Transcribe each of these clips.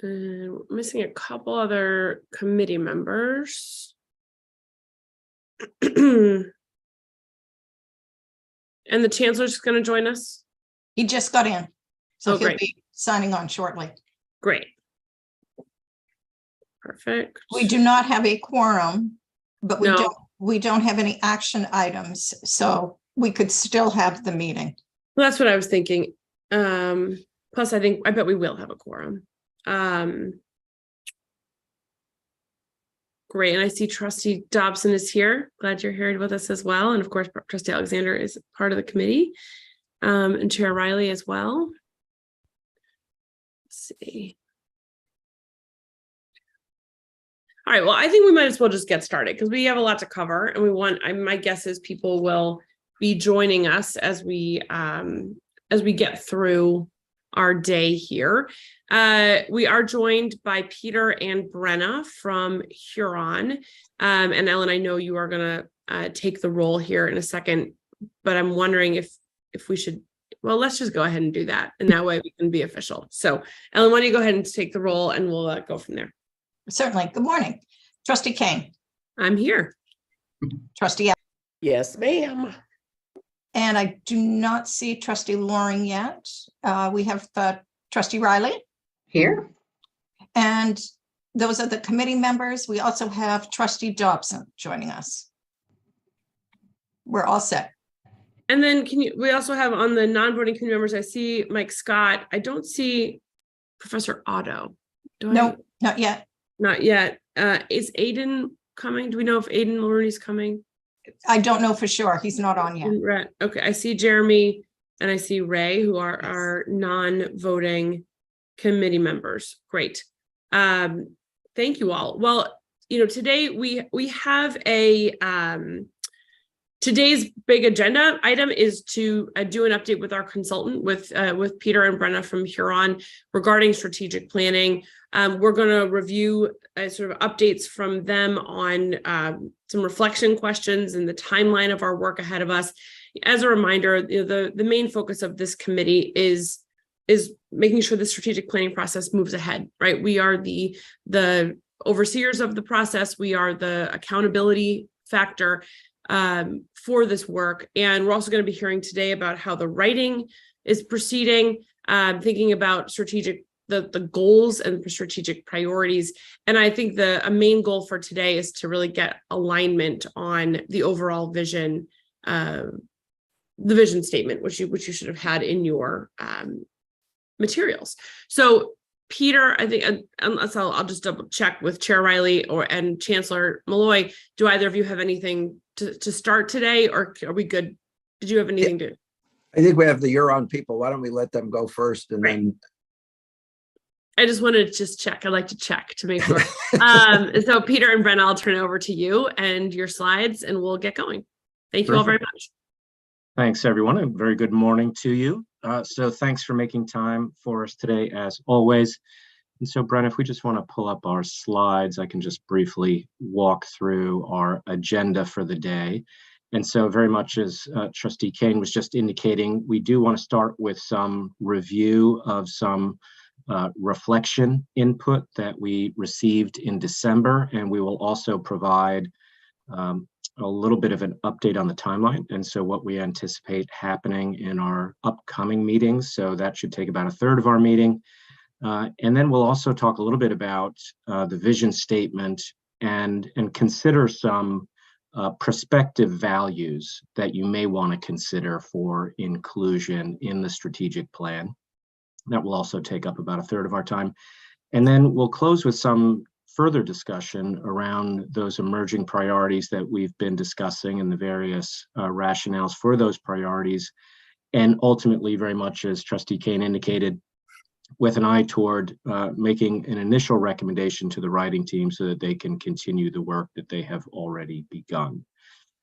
And we're missing a couple other committee members. And the chancellor's going to join us? He just got in, so he'll great. be signing on shortly. Great. Perfect. We do not have a quorum, but No. we don't have any action items, so we could still have the meeting. Well, that's what I was thinking. Plus, I bet we will have a quorum. Great. And I see Trustee Dobson is here. Glad you're here with us as well. And of course, Trustee Alexander is part of the committee, and Chair Riley as well. Let's see. All right. Well, I think we might as well just get started because we have a lot to cover, and we want. My guess is people will be joining us as we get through our day here. We are joined by Peter and Brenna from Huron. And Ellen, I know you are going to take the role here in a second, but I'm wondering if we should, well, let's just go ahead and do that. And that way we can be official. So Ellen, why don't you go ahead and take the role and we'll go from there. Certainly. Good morning. Trustee Kane. I'm here. Trustee. Yes, ma'am. And I do not see Trustee Loring yet. We have Trustee Riley. Here. And those are the committee members. We also have Trustee Dobson joining us. We're all set. And then we also have on the non-voting committee members, I see Mike Scott. I don't see Professor Otto. No, not yet. Not yet. Is Aiden coming? Do we know if Aiden Loring is coming? I don't know for sure. He's not on yet. Okay, I see Jeremy and I see Ray, who are our non-voting committee members. Great. Thank you all. Well, today we have today's big agenda item is to do an update with our consultant with Peter and Brenna from Huron regarding strategic planning. We're going to review sort of updates from them on some reflection questions and the timeline of our work ahead of us. As a reminder, the main focus of this committee is making sure the strategic planning process moves ahead, right? We are the overseers of the process. We are the accountability factor for this work. And we're also going to be hearing today about how the writing is proceeding, thinking about the goals and strategic priorities. And I think a main goal for today is to really get alignment on the overall vision, the vision statement, which you should have had in your materials. So Peter, I think, unless I'll just double check with Chair Riley and Chancellor Malloy, do either of you have anything to start today, or are we good? Did you have anything to? I think we have the Huron people. Why don't we let them go first and then. I just wanted to just check. I like to check to make sure. So Peter and Brenna, I'll turn it over to you and your slides and we'll get going. Thank you all very much. Thanks, everyone. A very good morning to you. So thanks for making time for us today, as always. And so, Brenna, if we just want to pull up our slides, I can just briefly walk through our agenda for the day. And so very much as Trustee Kane was just indicating, we do want to start with some review of some reflection input that we received in December, and we will also provide a little bit of an update on the timeline, and so what we anticipate happening in our upcoming meetings. So that should take about a third of our meeting, and then we'll also talk a little bit about the vision statement and consider some prospective values that you may want to consider for inclusion in the strategic plan. That will also take up about a third of our time. And then we'll close with some further discussion around those emerging priorities that we've been discussing and the various rationales for those priorities. And ultimately, very much as Trustee Kane indicated, with an eye toward making an initial recommendation to the writing team so that they can continue the work that they have already begun.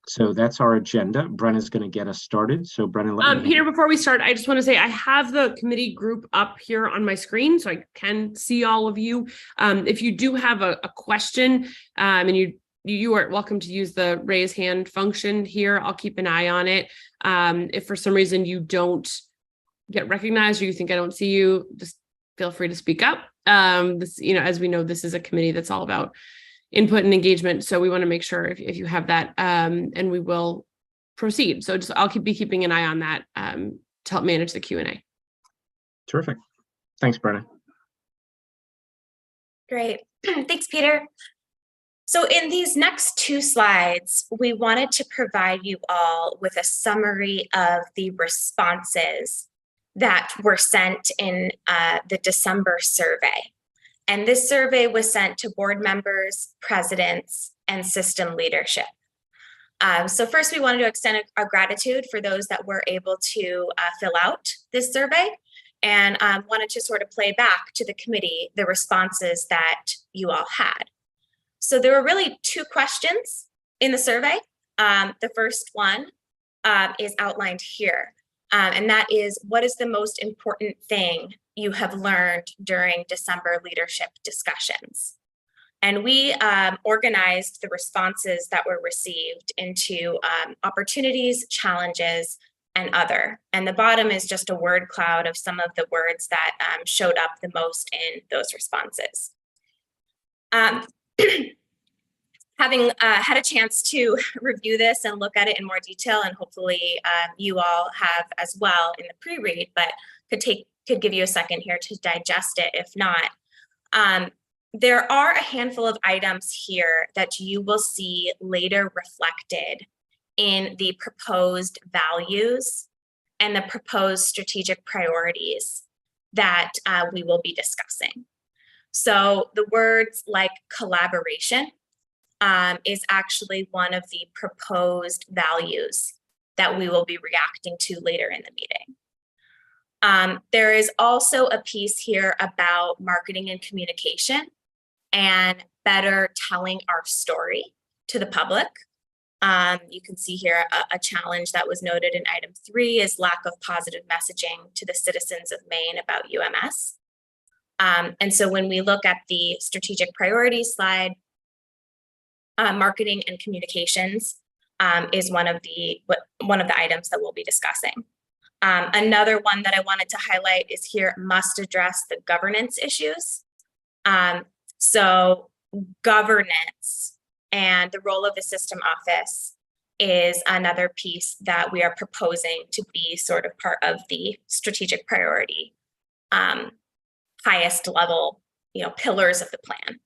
So that's our agenda. Brenna's going to get us started. So Brenna, Peter, before we start, I just want to say I have the committee group up here on my screen so I can see all of you. If you do have a question and you are welcome to use the raise hand function here. I'll keep an eye on it. If for some reason you don't get recognized or you think I don't see you, just feel free to speak up. This, as we know, this is a committee that's all about input and engagement. So we want to make sure if you have that, and we will proceed. So I'll be keeping an eye on that to help manage the Q&A. Terrific. Thanks, Brenna. Great. Thanks, Peter. So in these next 2 slides, we wanted to provide you all with a summary of the responses that were sent in the December survey. And this survey was sent to board members, presidents, and system leadership. So first, we wanted to extend our gratitude for those that were able to fill out this survey, and wanted to sort of play back to the committee the responses that you all had. So there were really 2 questions in the survey. The first one is outlined here, and that is, what is the most important thing you have learned during December leadership discussions? And we organized the responses that were received into opportunities, challenges, and other. And the bottom is just a word cloud of some of the words that showed up the most in those responses. Having had a chance to review this and look at it in more detail, and hopefully you all have as well in the pre-read, but could give you a second here to digest it if not. There are a handful of items here that you will see later reflected in the proposed values and the proposed strategic priorities that we will be discussing. So the words like collaboration is actually one of the proposed values that we will be reacting to later in the meeting. There is also a piece here about marketing and communication and better telling our story to the public. You can see here a challenge that was noted in item 3 is lack of positive messaging to the citizens of Maine about UMS. And so when we look at the strategic priorities slide, marketing and communications is one of the items that we'll be discussing. Another one that I wanted to highlight is here, must address the governance issues. So governance and the role of the system office is another piece that we are proposing to be sort of part of the strategic priority, highest level, pillars of the plan.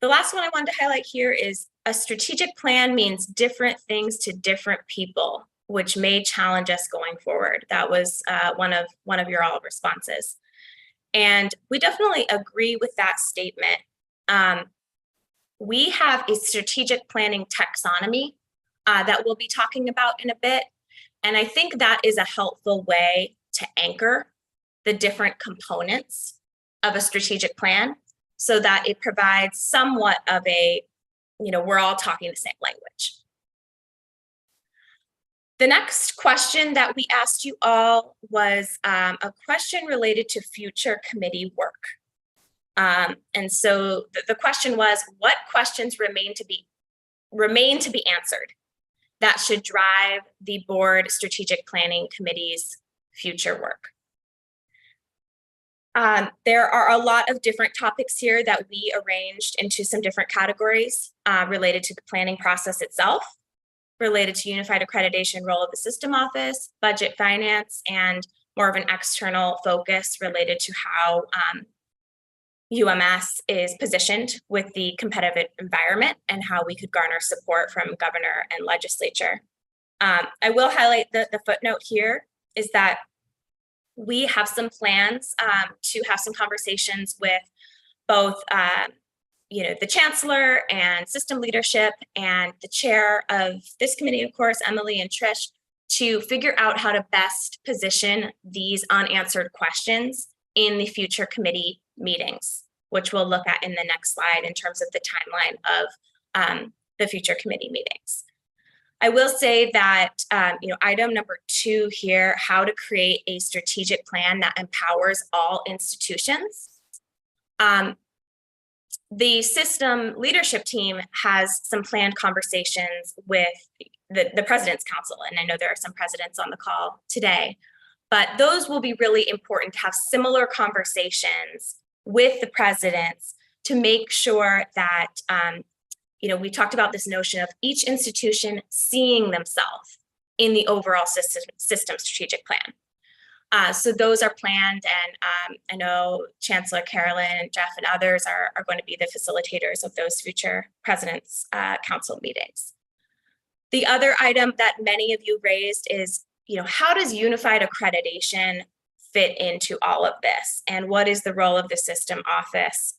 The last one I wanted to highlight here is a strategic plan means different things to different people, which may challenge us going forward. That was one of your all responses. And we definitely agree with that statement. We have a strategic planning taxonomy that we'll be talking about in a bit. And I think that is a helpful way to anchor the different components of a strategic plan so that it provides somewhat of a, we're all talking the same language. The next question that we asked you all was a question related to future committee work. And so the question was, what questions remain to be answered that should drive the board strategic planning committee's future work? There are a lot of different topics here that we arranged into some different categories related to the planning process itself, related to unified accreditation role of the system office, budget finance, and more of an external focus related to how UMS is positioned with the competitive environment and how we could garner support from governor and legislature. I will highlight the footnote here is that we have some plans to have some conversations with both the chancellor and system leadership and the chair of this committee, of course, Emily and Trish, to figure out how to best position these unanswered questions in the future committee meetings, which we'll look at in the next slide in terms of the timeline of the future committee meetings. I will say that, item number 2 here, how to create a strategic plan that empowers all institutions. The system leadership team has some planned conversations with the President's Council, and I know there are some presidents on the call today, But those will be really important to have similar conversations with the presidents to make sure that, we talked about this notion of each institution seeing themselves in the overall system strategic plan. So those are planned, and I know Chancellor Carolyn, Jeff, and others are going to be the facilitators of those future President's Council meetings. The other item that many of you raised is, how does unified accreditation fit into all of this? And what is the role of the system office?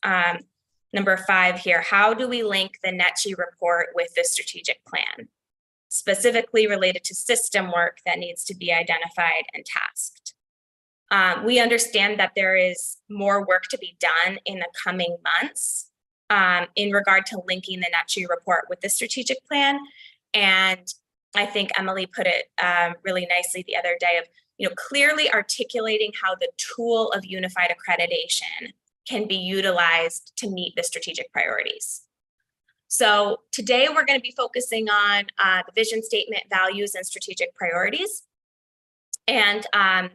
Number 5 here, how do we link the NETCHI report with the strategic plan, specifically related to system work that needs to be identified and tasked? We understand that there is more work to be done in the coming months in regard to linking the NETCHI report with the strategic plan. And I think Emily put it really nicely the other day of, clearly articulating how the tool of unified accreditation can be utilized to meet the strategic priorities. So today we're going to be focusing on the vision statement, values, and strategic priorities. And I'm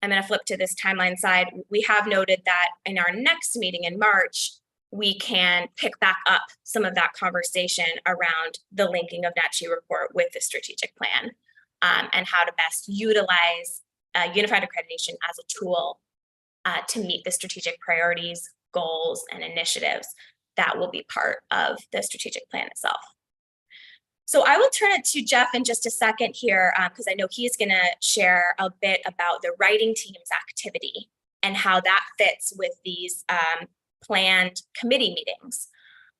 going to flip to this timeline side. We have noted that in our next meeting in March, we can pick back up some of that conversation around the linking of NETCHI report with the strategic plan and how to best utilize unified accreditation as a tool to meet the strategic priorities, goals, and initiatives that will be part of the strategic plan itself. So I will turn it to Jeff in just a second here, because I know he's going to share a bit about the writing team's activity and how that fits with these planned committee meetings.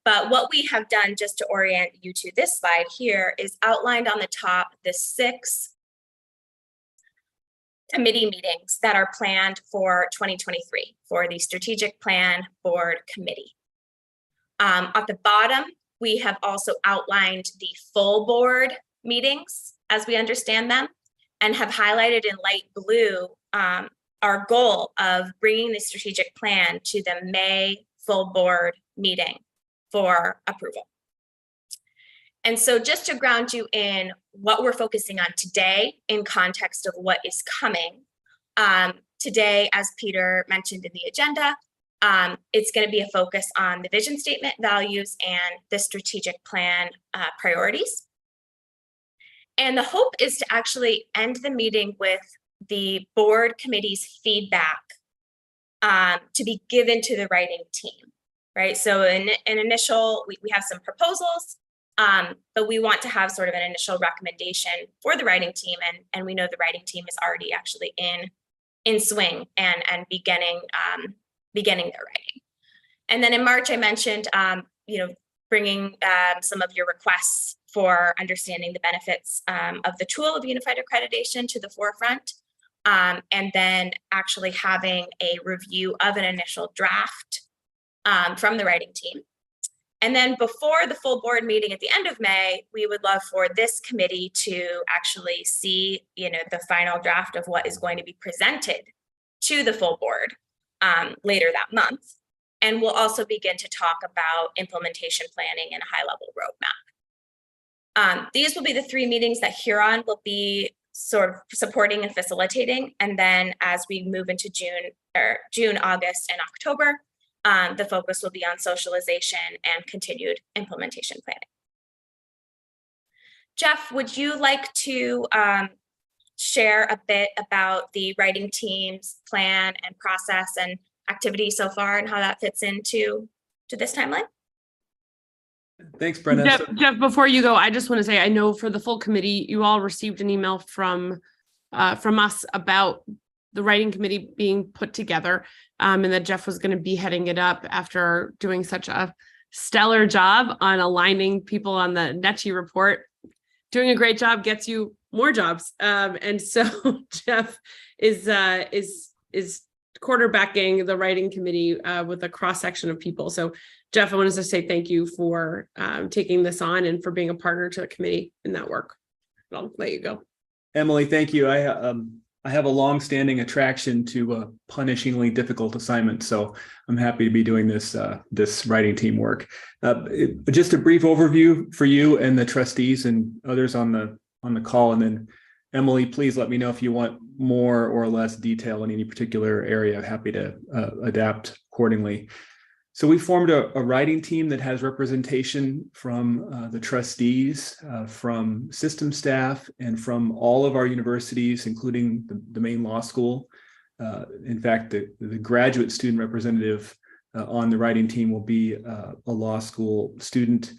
But what we have done, just to orient you to this slide here, is outlined on the top the 6 committee meetings that are planned for 2023 for the strategic plan board committee. At the bottom, we have also outlined the full board meetings as we understand them, and have highlighted in light blue our goal of bringing the strategic plan to the May full board meeting for approval. And so just to ground you in what we're focusing on today in context of what is coming, today, as Peter mentioned in the agenda, it's going to be a focus on the vision statement, values, and the strategic plan priorities. And the hope is to actually end the meeting with the board committee's feedback to be given to the writing team, right? So in initial, we have some proposals, but we want to have sort of an initial recommendation for the writing team, and we know the writing team is already actually in swing and beginning their writing. And then in March, I mentioned, bringing some of your requests for understanding the benefits of the tool of unified accreditation to the forefront, and then actually having a review of an initial draft from the writing team. And then before the full board meeting at the end of May, we would love for this committee to actually see, the final draft of what is going to be presented to the full board later that month. And we'll also begin to talk about implementation planning and a high-level roadmap. These will be the 3 meetings that Huron will be sort of supporting and facilitating. And then as we move into June, August, and October, the focus will be on socialization and continued implementation planning. Jeff, would you like to share a bit about the writing team's plan and process and activity so far and how that fits into this timeline? Thanks, Brenda. Jeff, before you go, I just want to say, I know for the full committee, you all received an email from us about the writing committee being put together, and that Jeff was going to be heading it up after doing such a stellar job on aligning people on the NETCHI report. Doing a great job gets you more jobs, and so Jeff is quarterbacking the writing committee with a cross section of people. So Jeff, I wanted to say thank you for taking this on and for being a partner to the committee in that work. I'll let you go. Emily, thank you. I have a long-standing attraction to punishingly difficult assignments, so I'm happy to be doing this writing team work. Just a brief overview for you and the trustees and others on the call, and then Emily, please let me know if you want more or less detail in any particular area. I'm happy to adapt accordingly. So we formed a writing team that has representation from the trustees, from system staff, and from all of our universities, including the main law school. In fact, the graduate student representative on the writing team will be a law school student.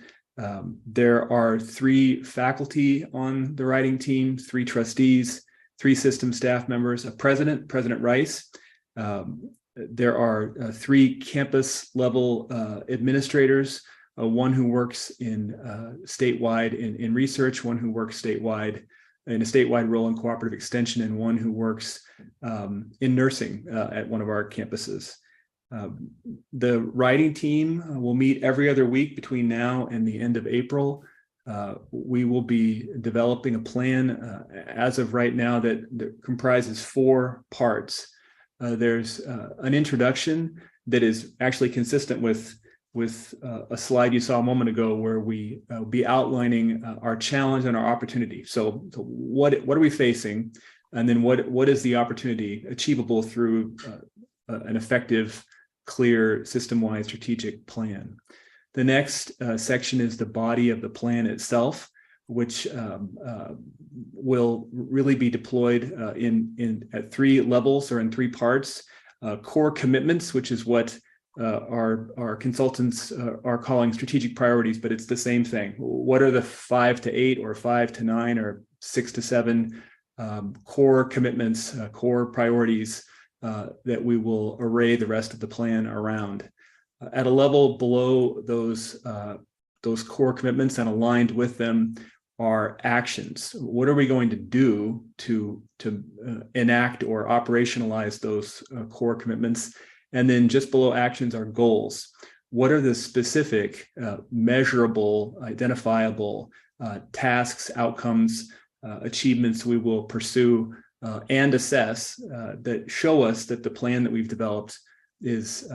There are 3 faculty on the writing team, 3 trustees, 3 system staff members, a president, President Rice. There are 3 campus level administrators, one who works in statewide in research, one who works statewide in a statewide role in cooperative extension, and one who works in nursing at one of our campuses. The writing team will meet every other week between now and the end of April. We will be developing a plan as of right now that comprises 4 parts. There's an introduction that is actually consistent with a slide you saw a moment ago, where we will be outlining our challenge and our opportunity. So what are we facing? And then what is the opportunity achievable through an effective, clear, system-wide strategic plan? The next section is the body of the plan itself, which will really be deployed at 3 levels or in 3 parts. Core commitments, which is what our consultants are calling strategic priorities, but it's the same thing. What are the 5 to 8 or 5 to 9 or 6 to 7 core commitments, core priorities that we will array the rest of the plan around? At a level below those core commitments and aligned with them are actions. What are we going to do to enact or operationalize those core commitments? And then just below actions are goals. What are the specific, measurable, identifiable tasks, outcomes, achievements we will pursue and assess that show us that the plan that we've developed is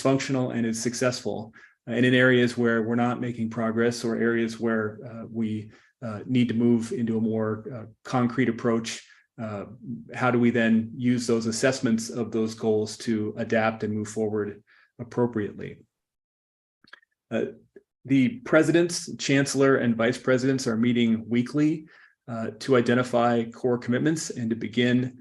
functional and is successful? And in areas where we're not making progress, or areas where we need to move into a more concrete approach, how do we then use those assessments of those goals to adapt and move forward appropriately? The presidents, chancellor, and vice presidents are meeting weekly to identify core commitments and to begin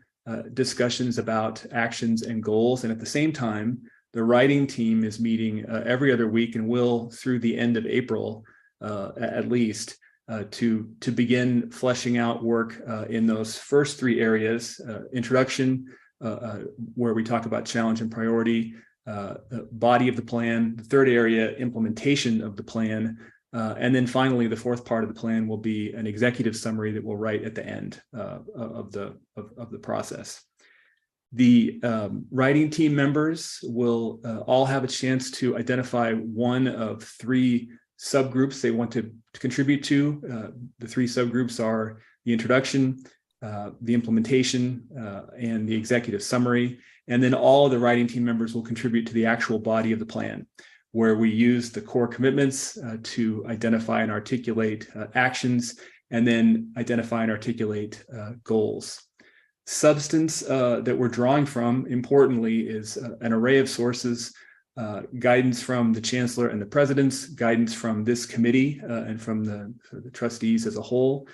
discussions about actions and goals. And at the same time, the writing team is meeting every other week and will through the end of April, at least, to begin fleshing out work in those first 3 areas: introduction, where we talk about challenge and priority, body of the plan; the 3rd area, implementation of the plan, and then finally, the 4th part of the plan will be an executive summary that we'll write at the end of the process. The writing team members will all have a chance to identify one of 3 subgroups they want to contribute to. The 3 subgroups are the introduction, the implementation, and the executive summary. And then all of the writing team members will contribute to the actual body of the plan, where we use the core commitments to identify and articulate actions, and then identify and articulate goals. Substance that we're drawing from, importantly, is an array of sources: guidance from the chancellor and the presidents, guidance from this committee and from the trustees as a whole,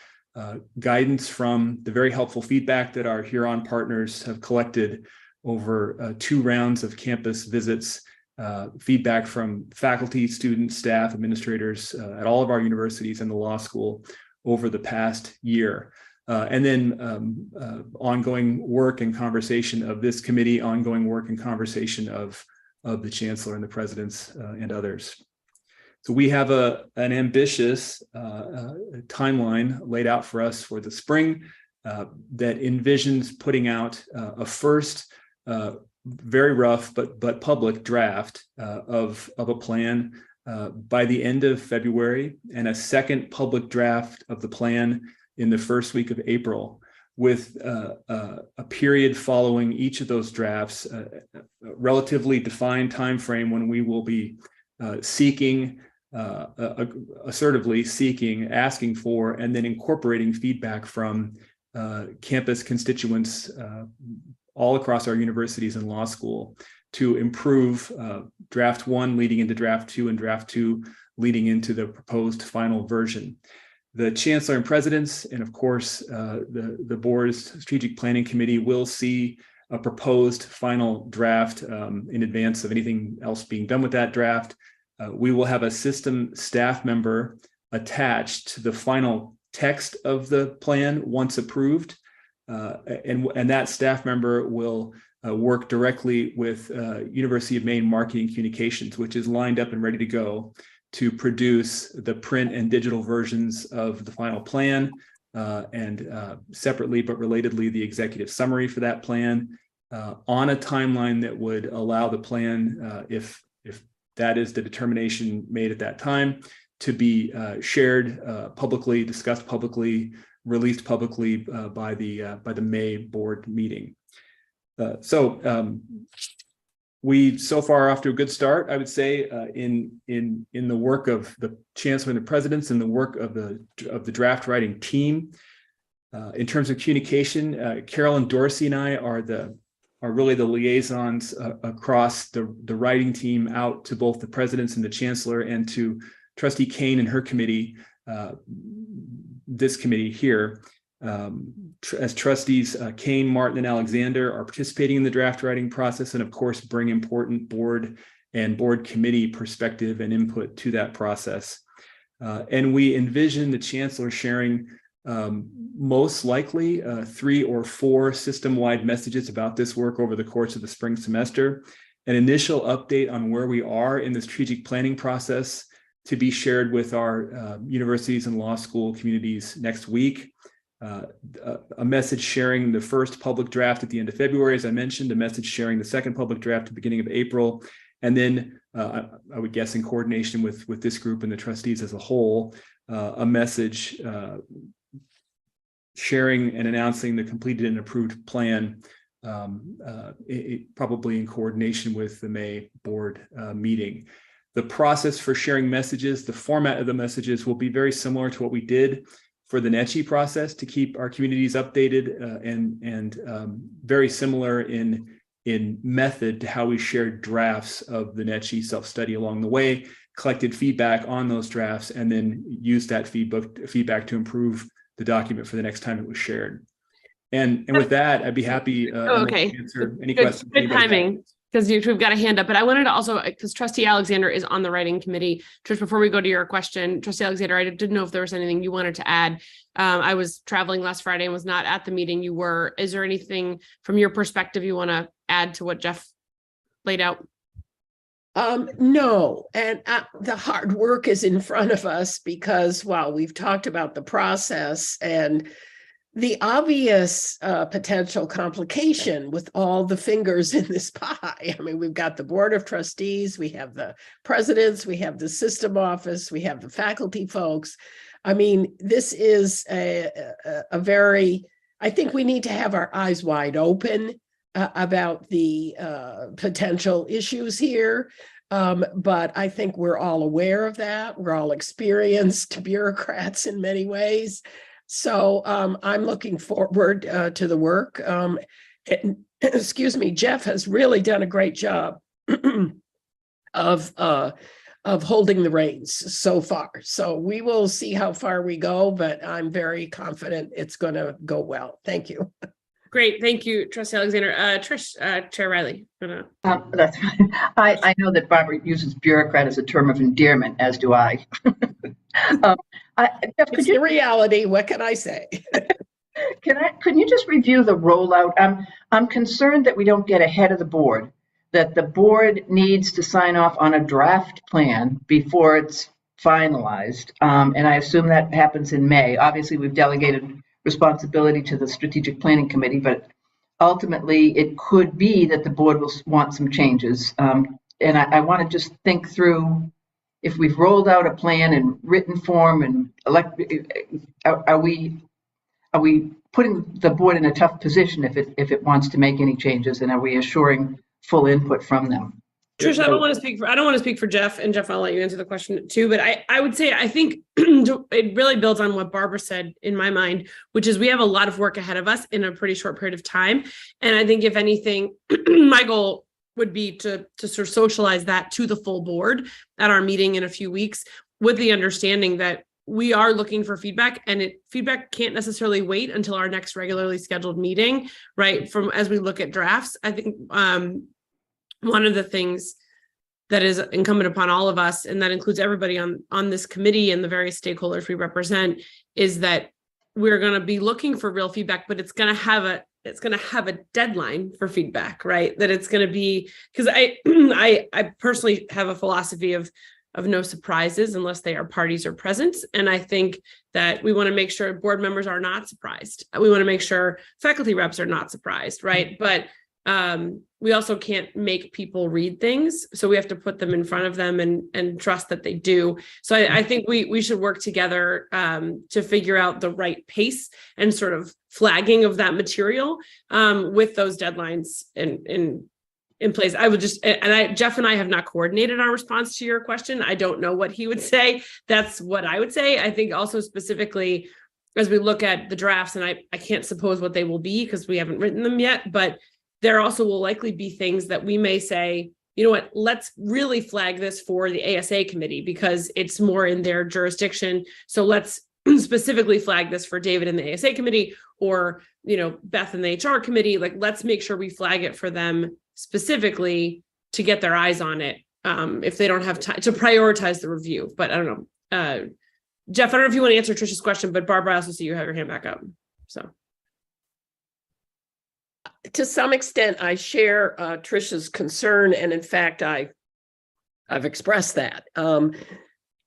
guidance from the very helpful feedback that our Huron partners have collected over 2 rounds of campus visits, feedback from faculty, students, staff, administrators at all of our universities and the law school over the past year. And then ongoing work and conversation of this committee, ongoing work and conversation of the chancellor and the presidents and others. So we have an ambitious timeline laid out for us for the spring that envisions putting out a first very rough but public draft of a plan by the end of February, and a second public draft of the plan in the first week of April, with a period following each of those drafts, a relatively defined time frame when we will be assertively seeking, asking for, and then incorporating feedback from campus constituents all across our universities and law school to improve draft 1 leading into draft 2 and draft 2 leading into the proposed final version. The Chancellor and Presidents, and of course, the board's strategic planning committee will see a proposed final draft in advance of anything else being done with that draft. We will have a system staff member attached to the final text of the plan once approved. And that staff member will work directly with University of Maine Marketing Communications, which is lined up and ready to go to produce the print and digital versions of the final plan, and separately but relatedly the executive summary for that plan on a timeline that would allow the plan, if that is the determination made at that time, to be shared publicly, discussed publicly, released publicly by the May board meeting. We so far are off to a good start, I would say, in the work of the Chancellor and the Presidents and the work of the draft writing team. In terms of communication, Carolyn Dorsey and I are really the liaisons across the writing team out to both the Presidents and the Chancellor and to Trustee Kane and her committee, this committee here. As trustees, Kane, Martin, and Alexander are participating in the draft writing process and of course bring important board and board committee perspective and input to that process. And we envision the Chancellor sharing most likely 3 or 4 system-wide messages about this work over the course of the spring semester, an initial update on where we are in the strategic planning process to be shared with our universities and law school communities next week. A message sharing the first public draft at the end of February, as I mentioned, a message sharing the second public draft at the beginning of April, and then I would guess in coordination with this group and the trustees as a whole, a message sharing and announcing the completed and approved plan, probably in coordination with the May board meeting. The process for sharing messages, the format of the messages will be very similar to what we did for the NECHI process to keep our communities updated, and very similar in method to how we shared drafts of the NECHI self-study along the way, collected feedback on those drafts, and then used that feedback to improve the document for the next time it was shared. And with that, I'd be happy to answer any questions. Good timing, because we've got a hand up, but I wanted to also, because Trustee Alexander is on the writing committee. Trish, before we go to your question, Trustee Alexander, I didn't know if there was anything you wanted to add. I was traveling last Friday and was not at the meeting. You were. Is there anything from your perspective you want to add to what Jeff laid out? No, and the hard work is in front of us because while we've talked about the process and the obvious potential complication with all the fingers in this pie. I mean, we've got the Board of Trustees, we have the presidents, we have the system office, we have the faculty folks. I mean, this is a very, I think we need to have our eyes wide open about the potential issues here. But I think we're all aware of that. We're all experienced bureaucrats in many ways. So I'm looking forward to the work. Excuse me, Jeff has really done a great job of holding the reins so far. So we will see how far we go, but I'm very confident it's going to go well. Thank you. Great, thank you, Trustee Alexander. Trish, Chair Riley. That's fine. I know that Barbara uses bureaucrat as a term of endearment, as do I. Jeff, it's the reality. What can I say? Can you just review the rollout? I'm concerned that we don't get ahead of the board, that the board needs to sign off on a draft plan before it's finalized. And I assume that happens in May. Obviously, we've delegated responsibility to the strategic planning committee, but ultimately it could be that the board will want some changes. And I want to just think through, if we've rolled out a plan in written form and are we putting the board in a tough position if it wants to make any changes, and are we assuring full input from them? Trisha, I don't want to speak for Jeff, and Jeff, I'll let you answer the question too. But I would say, I think it really builds on what Barbara said in my mind, which is we have a lot of work ahead of us in a pretty short period of time. And I think if anything, my goal would be to sort of socialize that to the full board at our meeting in a few weeks, with the understanding that we are looking for feedback, and feedback can't necessarily wait until our next regularly scheduled meeting, right? As we look at drafts, I think one of the things that is incumbent upon all of us, and that includes everybody on this committee and the various stakeholders we represent, is that we're going to be looking for real feedback, but it's going to have a deadline for feedback, right? That it's going to be, because I personally have a philosophy of no surprises unless they are parties or presents. And I think that we want to make sure board members are not surprised. We want to make sure faculty reps are not surprised, right? But we also can't make people read things. So we have to put them in front of them and trust that they do. So I think we should work together to figure out the right pace and sort of flagging of that material with those deadlines in place. I would just, Jeff and I have not coordinated our response to your question. I don't know what he would say. That's what I would say. I think also specifically as we look at the drafts, and I can't suppose what they will be because we haven't written them yet, but there also will likely be things that we may say, you know what, let's really flag this for the ASA committee because it's more in their jurisdiction. So let's specifically flag this for David and the ASA committee, or, you know, Beth and the HR committee. Like, let's make sure we flag it for them specifically to get their eyes on it if they don't have time to prioritize the review. But I don't know. Jeff, I don't know if you want to answer Trisha's question, but Barbara, I also see you have your hand back up. So. To some extent, I share Trisha's concern, and in fact, I've expressed that.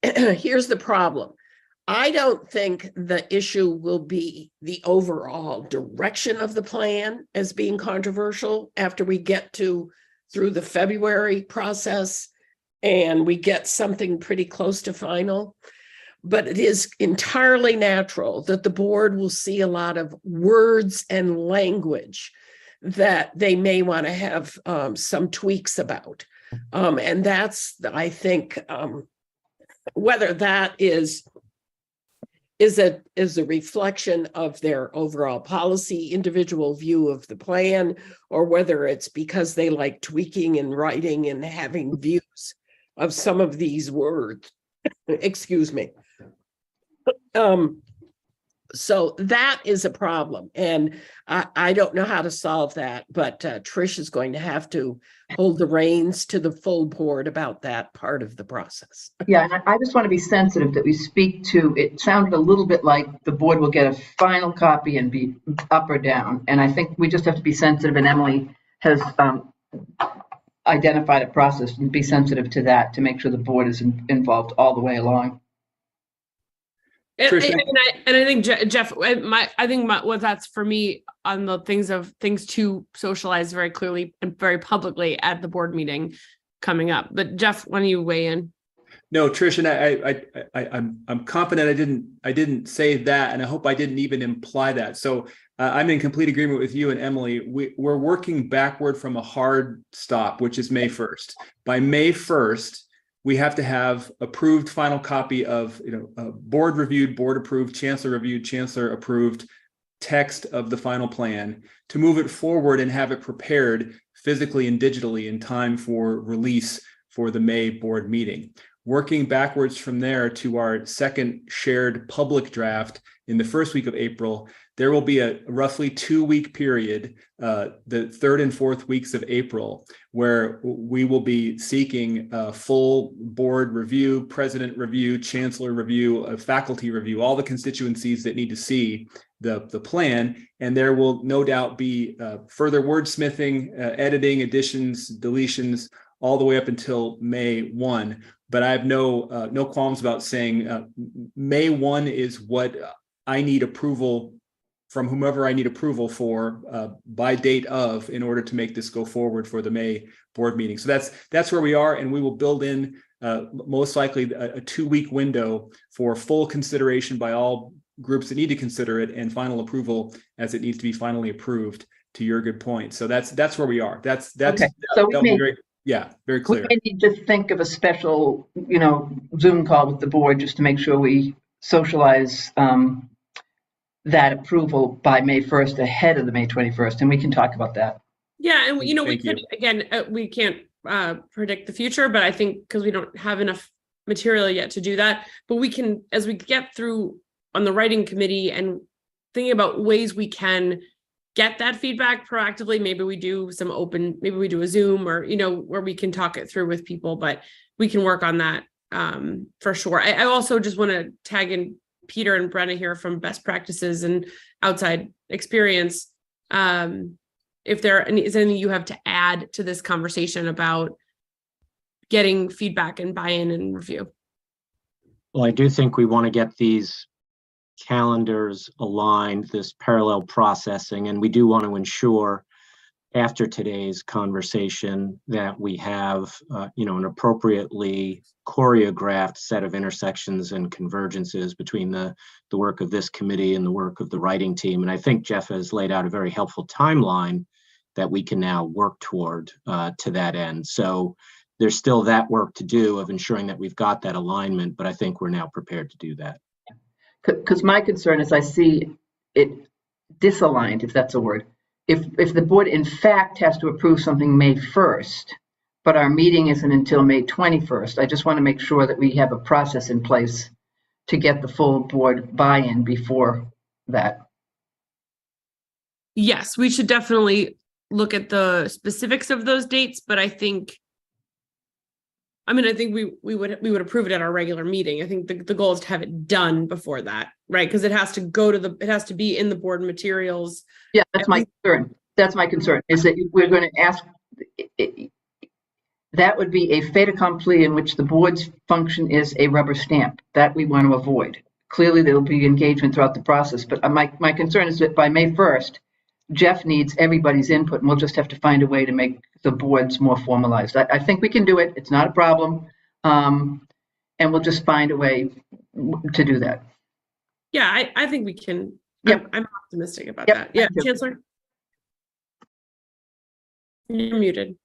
Here's the problem. I don't think the issue will be the overall direction of the plan as being controversial after we get through the February process and we get something pretty close to final. But it is entirely natural that the board will see a lot of words and language that they may want to have some tweaks about. And that's, I think, whether that is a reflection of their overall policy, individual view of the plan, or whether it's because they like tweaking and writing and having views of some of these words. Excuse me. So that is a problem, and I don't know how to solve that, but Trish is going to have to hold the reins to the full board about that part of the process. Yeah, and I just want to be sensitive that we speak to, it sounded a little bit like the board will get a final copy and be up or down, and I think we just have to be sensitive, and Emily has identified a process, and be sensitive to that to make sure the board is involved all the way along. And I think Jeff, I think what that's for me on the things to socialize very clearly and very publicly at the board meeting coming up. But Jeff, why don't you weigh in? No, Trish, and I'm confident I didn't say that, and I hope I didn't even imply that. So I'm in complete agreement with you and Emily. We're working backward from a hard stop, which is May 1st. By May 1st. We have to have approved final copy of, board reviewed, board approved, chancellor reviewed, chancellor approved text of the final plan to move it forward and have it prepared physically and digitally in time for release for the May board meeting. Working backwards from there to our second shared public draft in the first week of April, there will be a roughly 2-week period, the third and fourth weeks of April, where we will be seeking a full board review, president review, chancellor review, faculty review, all the constituencies that need to see the plan. And there will no doubt be further wordsmithing, editing, additions, deletions, all the way up until May 1. But I have no qualms about saying May 1 is what I need approval from whomever I need approval for by date of, in order to make this go forward for the May board meeting. So that's where we are, and we will build in most likely a 2-week window for full consideration by all groups that need to consider it, and final approval as it needs to be finally approved. To your good point, so that's where we are. That's okay. So Yeah, very We clear. may need to think of a special, Zoom call with the board just to make sure we socialize that approval by May 1st ahead of the May 21st, and we can talk about that. Yeah, and we Thank could, you. again, we can't predict the future, but I think because we don't have enough material yet to do that, but we can, as we get through on the writing committee and thinking about ways we can get that feedback proactively, maybe we do maybe we do a Zoom or, where we can talk it through with people, but we can work on that for sure. I also just want to tag in Peter and Brenna here from best practices and outside experience. If there is anything you have to add to this conversation about getting feedback and buy-in and review. Well, I do think we want to get these calendars aligned, this parallel processing, and we do want to ensure after today's conversation that we have, an appropriately choreographed set of intersections and convergences between the work of this committee and the work of the writing team. And I think Jeff has laid out a very helpful timeline that we can now work toward to that end. So there's still that work to do of ensuring that we've got that alignment, but I think we're now prepared to do that. Because my concern is I see it disaligned, if that's a word. If the board in fact has to approve something May 1st, but our meeting isn't until May 21st, I just want to make sure that we have a process in place to get the full board buy-in before that. Yes, we should definitely look at the specifics of those dates, but I think we would approve it at our regular meeting. I think the goal is to have it done before that, right? Because it has to be in the board materials. Yeah, that's my concern. That's my concern, is that we're going to ask, that would be a fait accompli in which the board's function is a rubber stamp. That we want to avoid. Clearly, there will be engagement throughout the process, but my concern is that by May 1st, Jeff needs everybody's input, and we'll just have to find a way to make the boards more formalized. I think we can do it. It's not a problem. And we'll just find a way to do that. Yeah, I think we can. Yep. I'm optimistic about Yep. that. Yeah, Chancellor? You're muted.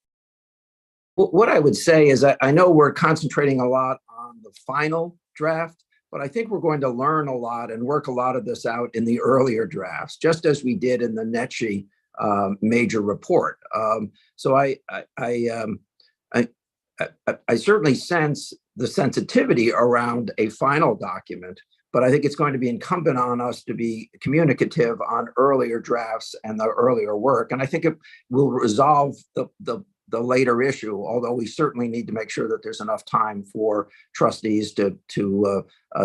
What I would say is I know we're concentrating a lot on the final draft, but I think we're going to learn a lot and work a lot of this out in the earlier drafts, just as we did in the NETCHI major report. So I certainly sense the sensitivity around a final document, but I think it's going to be incumbent on us to be communicative on earlier drafts and the earlier work. And I think it will resolve the later issue, although we certainly need to make sure that there's enough time for trustees to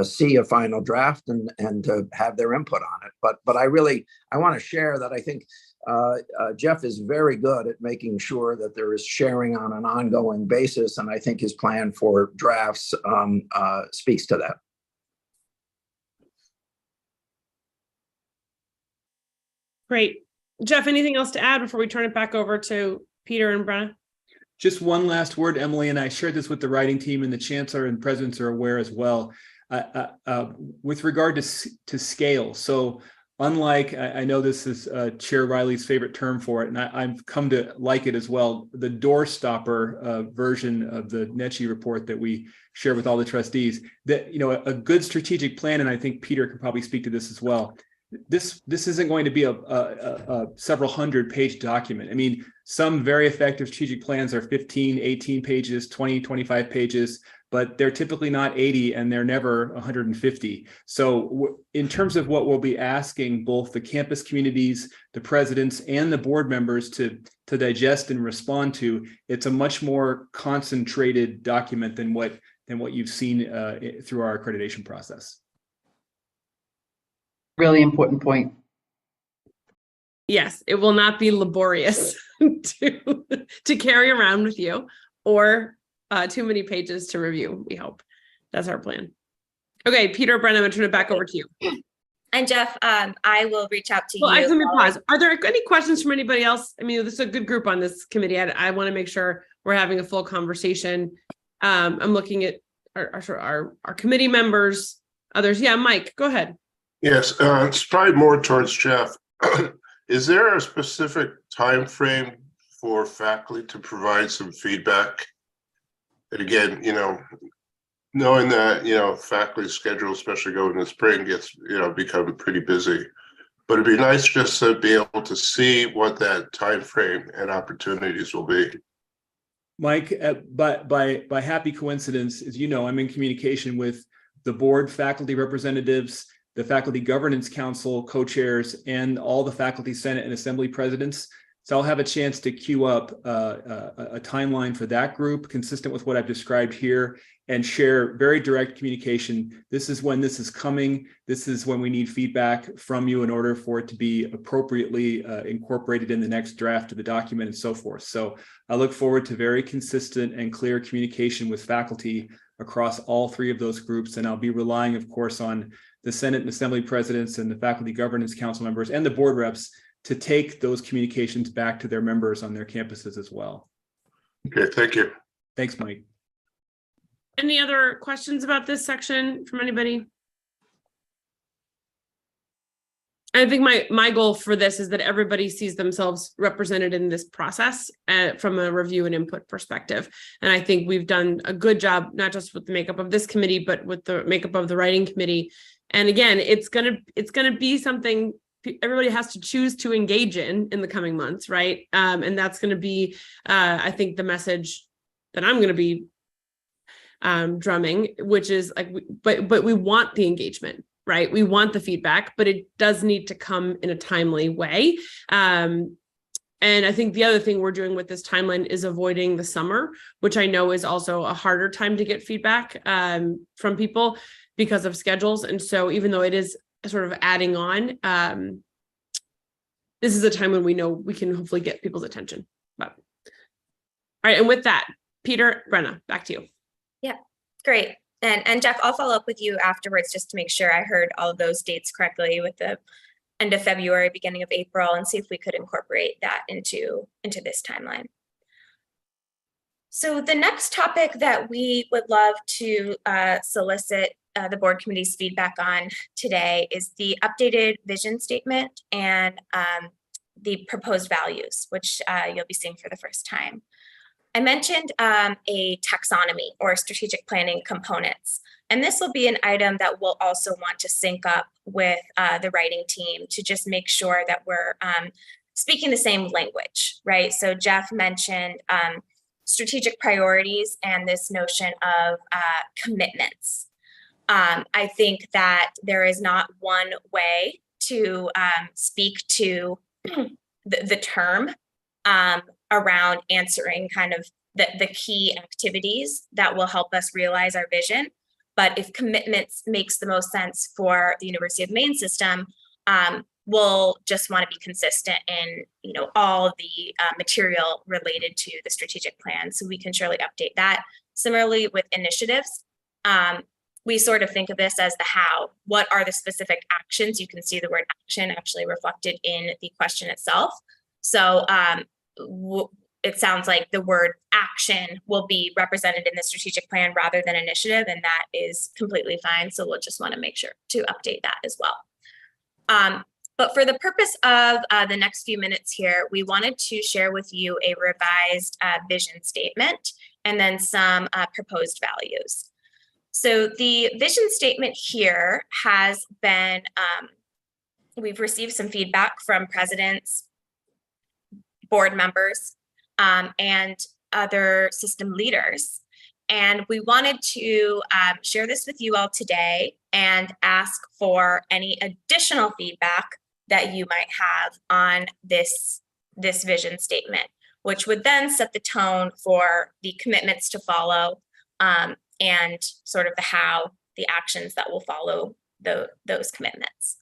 see a final draft and to have their input on it. But I want to share that I think Jeff is very good at making sure that there is sharing on an ongoing basis, and I think his plan for drafts speaks to that. Great. Jeff, anything else to add before we turn it back over to Peter and Brenna? Just one last word, Emily, and I shared this with the writing team, and the chancellor and presidents are aware as well. With regard to scale, so unlike, I know this is Chair Riley's favorite term for it, and I've come to like it as well, the door stopper version of the NETCHI report that we share with all the trustees, that, a good strategic plan, and I think Peter could probably speak to this as well. This isn't going to be a several hundred page document. I mean, some very effective strategic plans are 15, 18 pages, 20, 25 pages, but they're typically not 80 and they're never 150. So in terms of what we'll be asking both the campus communities, the presidents, and the board members to digest and respond to, it's a much more concentrated document than what you've seen through our accreditation process. Really important point. Yes, it will not be laborious to carry around with you or too many pages to review, we hope. That's our plan. Okay, Peter, Brenna, I'm going to turn it back over to you. And Jeff, I will reach out to you. Well, let me pause. Are there any questions from anybody else? I mean, this is a good group on this committee. I want to make sure we're having a full conversation. I'm looking at our committee members, others. Yeah, Mike, go ahead. Yes, it's probably more towards Jeff. Is there a specific time frame for faculty to provide some feedback. And again, knowing that, faculty schedule, especially going into spring, gets, become pretty busy. But it'd be nice just to be able to see what that time frame and opportunities will be. Mike, by happy coincidence, as you know, I'm in communication with the board, faculty representatives, the Faculty Governance Council co-chairs, and all the faculty senate and assembly presidents. So I'll have a chance to queue up a timeline for that group consistent with what I've described here and share very direct communication. This is when this is coming. This is when we need feedback from you in order for it to be appropriately incorporated in the next draft of the document and so forth. So I look forward to very consistent and clear communication with faculty across all three of those groups. And I'll be relying, of course, on the Senate and Assembly presidents and the Faculty Governance Council members and the board reps to take those communications back to their members on their campuses as well. Okay, thank you. Thanks, Mike. Any other questions about this section from anybody? I think my goal for this is that everybody sees themselves represented in this process from a review and input perspective. And I think we've done a good job, not just with the makeup of this committee, but with the makeup of the writing committee. And again, it's gonna be something everybody has to choose to engage in the coming months, right? And that's going to be, I think, the message that I'm going to be drumming, which is like, but we want the engagement, right? We want the feedback, but it does need to come in a timely way. And I think the other thing we're doing with this timeline is avoiding the summer, which I know is also a harder time to get feedback from people because of schedules. And so even though it is sort of adding on, this is a time when we know we can hopefully get people's attention. But all right, and with that, Peter, Brenna, back to you. Yeah, great. And Jeff, I'll follow up with you afterwards just to make sure I heard all of those dates correctly with the end of February, beginning of April, and see if we could incorporate that into this timeline. So the next topic that we would love to solicit the board committee's feedback on today is the updated vision statement and the proposed values, which you'll be seeing for the first time. I mentioned a taxonomy or strategic planning components, and this will be an item that we'll also want to sync up with the writing team to just make sure that we're speaking the same language, right? So Jeff mentioned strategic priorities and this notion of commitments. I think that there is not one way to speak to the term around answering kind of the key activities that will help us realize our vision. But if commitments makes the most sense for the University of Maine system, we'll just want to be consistent in all of the material related to the strategic plan. So we can surely update that. Similarly with initiatives, we sort of think of this as the how. What are the specific actions? You can see the word action actually reflected in the question itself. So it sounds like the word action will be represented in the strategic plan rather than initiative, and that is completely fine. So we'll just want to make sure to update that as well. But for the purpose of the next few minutes here, we wanted to share with you a revised vision statement and then some proposed values. So the vision statement here has been, we've received some feedback from presidents, board members, and other system leaders. And we wanted to share this with you all today and ask for any additional feedback that you might have on this vision statement, which would then set the tone for the commitments to follow and sort of the how, the actions that will follow those commitments.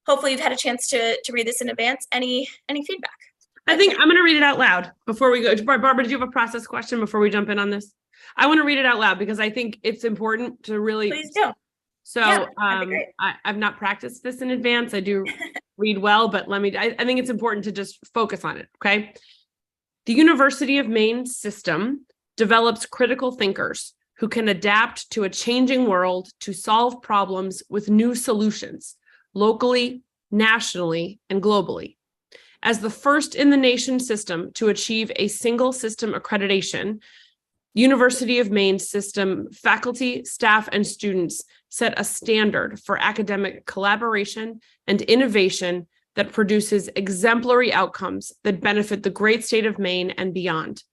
Hopefully you've had a chance to read this in advance. Any feedback? I think I'm going to read it out loud before we go. Barbara, did you have a process question before we jump in on this? I want to read it out loud because I think it's important to really. Please do. So yeah, I've not practiced this in advance. I do read well, but I think it's important to just focus on it. Okay. The University of Maine system develops critical thinkers who can adapt to a changing world to solve problems with new solutions locally, nationally, and globally. As the first in the nation system to achieve a single system accreditation, University of Maine system faculty, staff, and students set a standard for academic collaboration and innovation that produces exemplary outcomes that benefit the great state of Maine and beyond.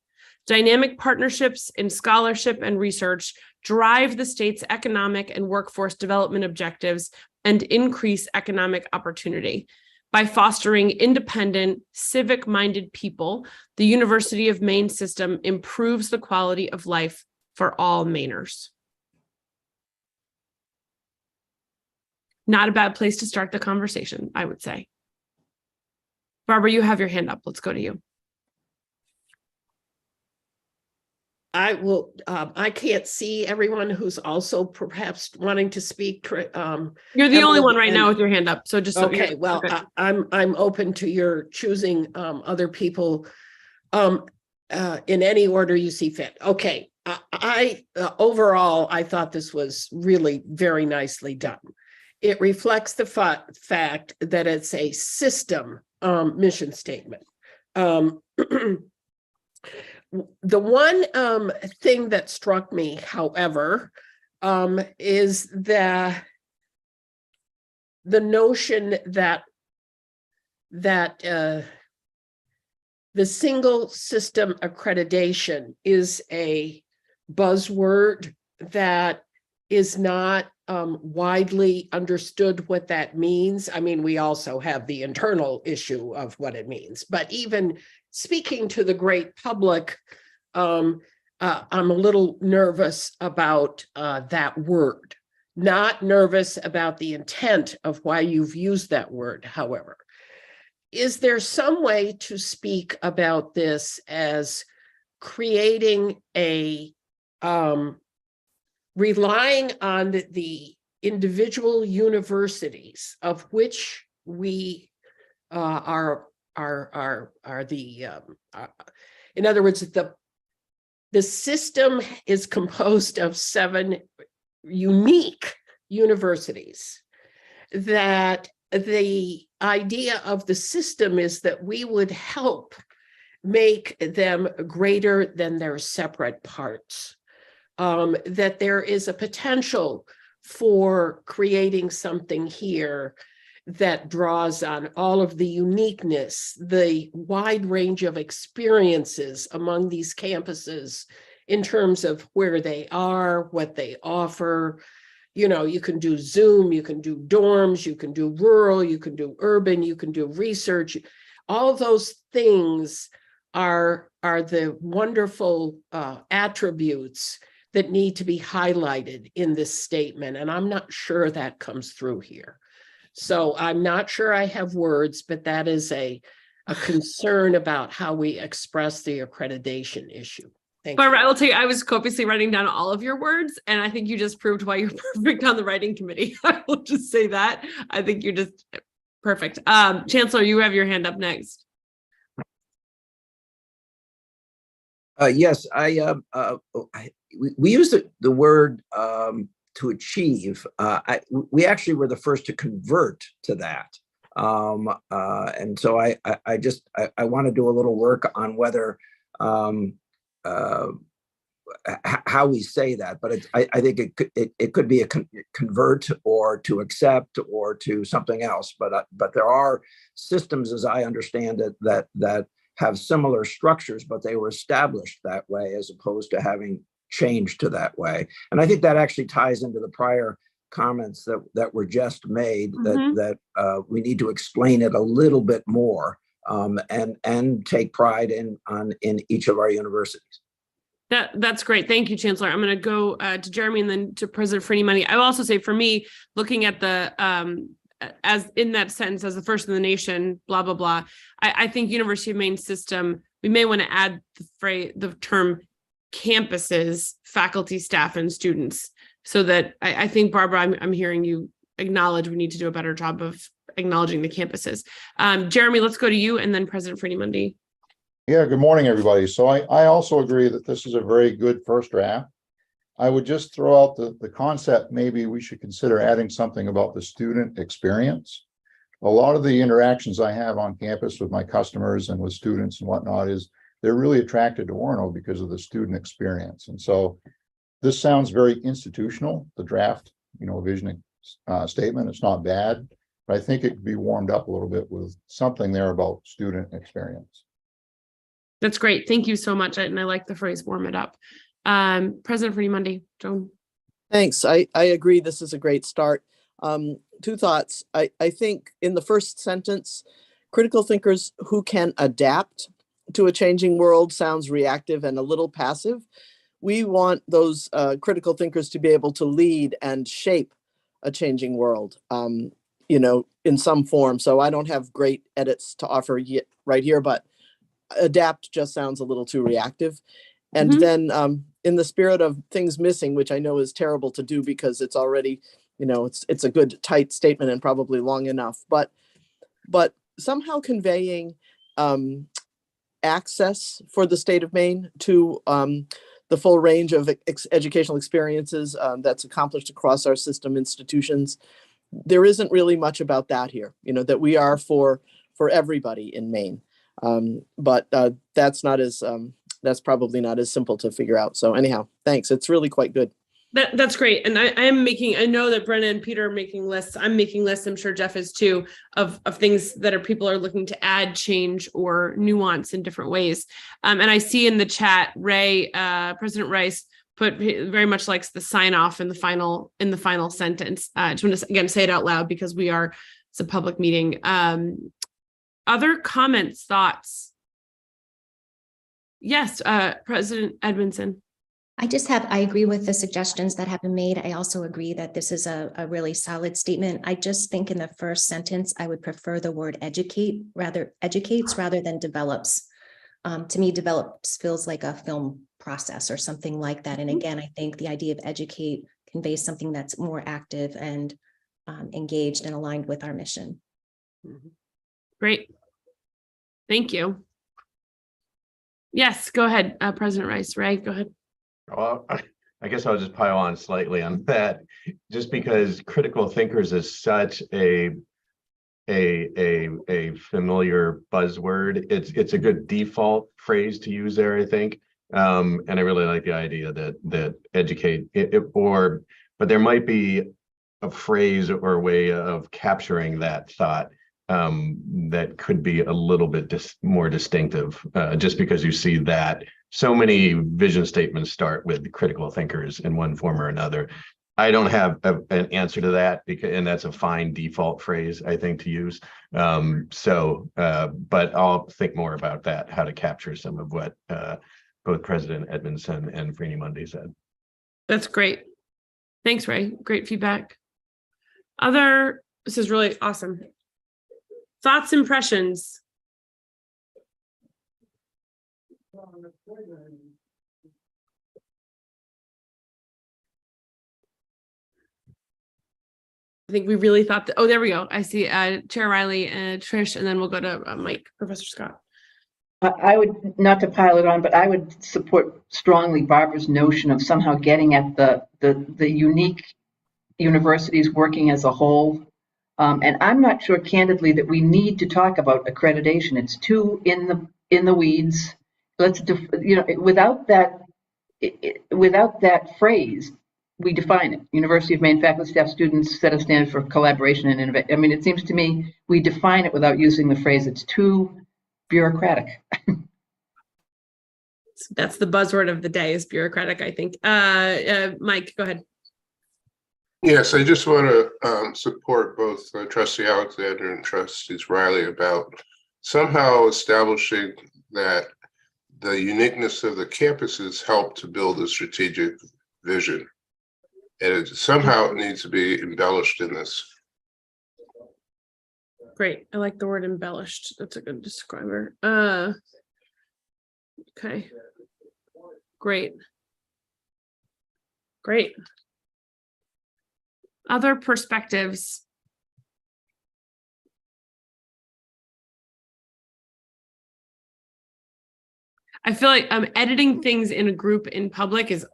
Dynamic partnerships in scholarship and research drive the state's economic and workforce development objectives and increase economic opportunity. By fostering independent, civic-minded people, the University of Maine system improves the quality of life for all Mainers. Not a bad place to start the conversation, I would say. Barbara, you have your hand up. Let's go to you. I will, I can't see everyone who's also perhaps wanting to speak. You're the only one right now with your hand up. So just okay, well, I'm open to your choosing other people in any order you see fit. Okay, overall, I thought this was really very nicely done. It reflects the fact that it's a system mission statement. The one thing that struck me, however, is the notion that the single system accreditation is a buzzword that is not widely understood what that means. I mean, we also have the internal issue of what it means, but even speaking to the great public, I'm a little nervous about that word. Not nervous about the intent of why you've used that word, however. Is there some way to speak about this as creating a, relying on the individual universities of which we are the, in other words, the system is composed of 7 unique universities, that the idea of the system is that we would help make them greater than their separate parts, that there is a potential for creating something here that draws on all of the uniqueness, the wide range of experiences among these campuses in terms of where they are, what they offer. You know, you can do Zoom, you can do dorms, you can do rural, you can do urban, you can do research. All those things are the wonderful attributes that need to be highlighted in this statement. And I'm not sure that comes through here. So I'm not sure I have words, but that is a concern about how we express the accreditation issue. Thank you. Barbara, I will tell you, I was copiously writing down all of your words, and I think you just proved why you're perfect on the writing committee. I will just say that. I think you're just perfect. Chancellor, you have your hand up next. Yes, we use the word to achieve. We actually were the first to convert to that. And so I want to do a little work on whether how we say that, but I think it could be a convert or to accept or to something else. But there are systems, as I understand it, that have similar structures, but they were established that way as opposed to having changed to that way. And I think that actually ties into the prior comments that were just made, that we need to explain it a little bit more, and take pride in each of our universities. That's great. Thank you, Chancellor. I'm going to go to Jeremy and then to President Freeney Money. I will also say, for me, looking at the as in that sentence, as the first in the nation, blah, blah, blah, I think University of Maine system, we may want to add the term campuses, faculty, staff, and students, so that I think, Barbara, I'm hearing you acknowledge we need to do a better job of acknowledging the campuses. Jeremy, let's go to you, and then President Freeney Monday. Yeah, good morning, everybody. So I also agree that this is a very good first draft. I would just throw out the concept, maybe we should consider adding something about the student experience. a lot of the interactions I have on campus with my customers and with students and whatnot is they're really attracted to Orono because of the student experience. And so this sounds very institutional, the draft, vision statement. It's not bad, but I think it could be warmed up a little bit with something there about student experience. That's great. Thank you so much. And I like the phrase warm it up. President Free-Monday, Joan. Thanks. I agree. This is a great start. Two thoughts. I think in the first sentence, critical thinkers who can adapt to a changing world sounds reactive and a little passive. We want those critical thinkers to be able to lead and shape a changing world, in some form. So I don't have great edits to offer yet right here, but adapt just sounds a little too reactive. And then in the spirit of things missing, which I know is terrible to do because it's already, it's a good tight statement and probably long enough, but somehow conveying access for the state of Maine to the full range of educational experiences that's accomplished across our system institutions. There isn't really much about that here, that we are for everybody in Maine. But that's probably not as simple to figure out. So anyhow, thanks. It's really quite good. That's great. And I know that Brenna and Peter are making lists. I'm making lists. I'm sure Jeff is too, of things that people are looking to add, change, or nuance in different ways. And I see in the chat, President Rice very much likes the sign off in the final sentence. I just want to again say it out loud because it's a public meeting. Other comments, thoughts? Yes, President Edmondson. I agree with the suggestions that have been made. I also agree that this is a really solid statement. I just think in the first sentence, I would prefer the word educates rather than develops. To me, develops feels like a film process or something like that. And again, I think the idea of educate conveys something that's more active and engaged and aligned with our mission. Great. Thank you. Yes, go ahead, President Rice. Ray, go ahead. Well, I guess I'll just pile on slightly on that, just because critical thinkers is such a familiar buzzword. It's a good default phrase to use there, I think. And I really like the idea that educate but there might be a phrase or a way of capturing that thought that could be a little bit more distinctive, just because you see that so many vision statements start with critical thinkers in one form or another. I don't have an answer to that and that's a fine default phrase, I think, to use. But I'll think more about that, how to capture some of what both President Edmondson and Free-Monday said. That's great. Thanks, Ray. Great feedback. This is really awesome. Thoughts, impressions? I think we really thought that, there we go. I see Chair Riley and Trish, and then we'll go to Mike, Professor Scott. I would, not to pile it on, but I would support strongly Barbara's notion of somehow getting at the unique universities working as a whole. And I'm not sure candidly that we need to talk about accreditation. It's too in the weeds. Without that phrase, we define it. University of Maine faculty, staff, students set a standard for collaboration and innovation. I mean, it seems to me we define it without using the phrase. It's too bureaucratic. That's the buzzword of the day, is bureaucratic, I think. Mike, go ahead. Yes, I just want to support both Trustee Alexander and Trustees Riley about somehow establishing that the uniqueness of the campuses help to build a strategic vision. And it somehow needs to be embellished in this. Great. I like the word embellished. That's a good describer. Okay. Great. Great. Other perspectives? I feel like editing things in a group in public is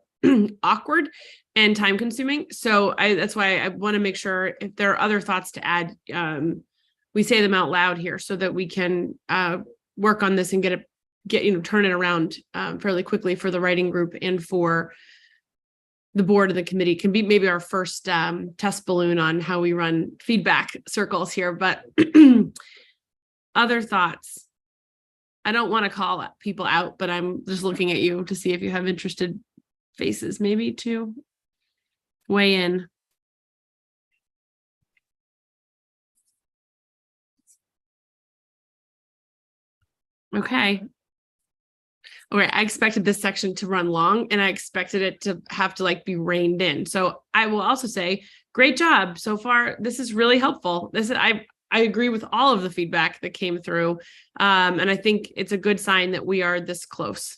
awkward and time consuming. So that's why I want to make sure if there are other thoughts to add, we say them out loud here so that we can work on this and turn it around fairly quickly for the writing group and for the board and the committee. Can be maybe our first test balloon on how we run feedback circles here, but other thoughts? I don't want to call people out, but I'm just looking at you to see if you have interested faces maybe to weigh in. Okay. All right, I expected this section to run long and I expected it to have to like be reined in. So I will also say, great job so far. This is really helpful. I agree with all of the feedback that came through. And I think it's a good sign that we are this close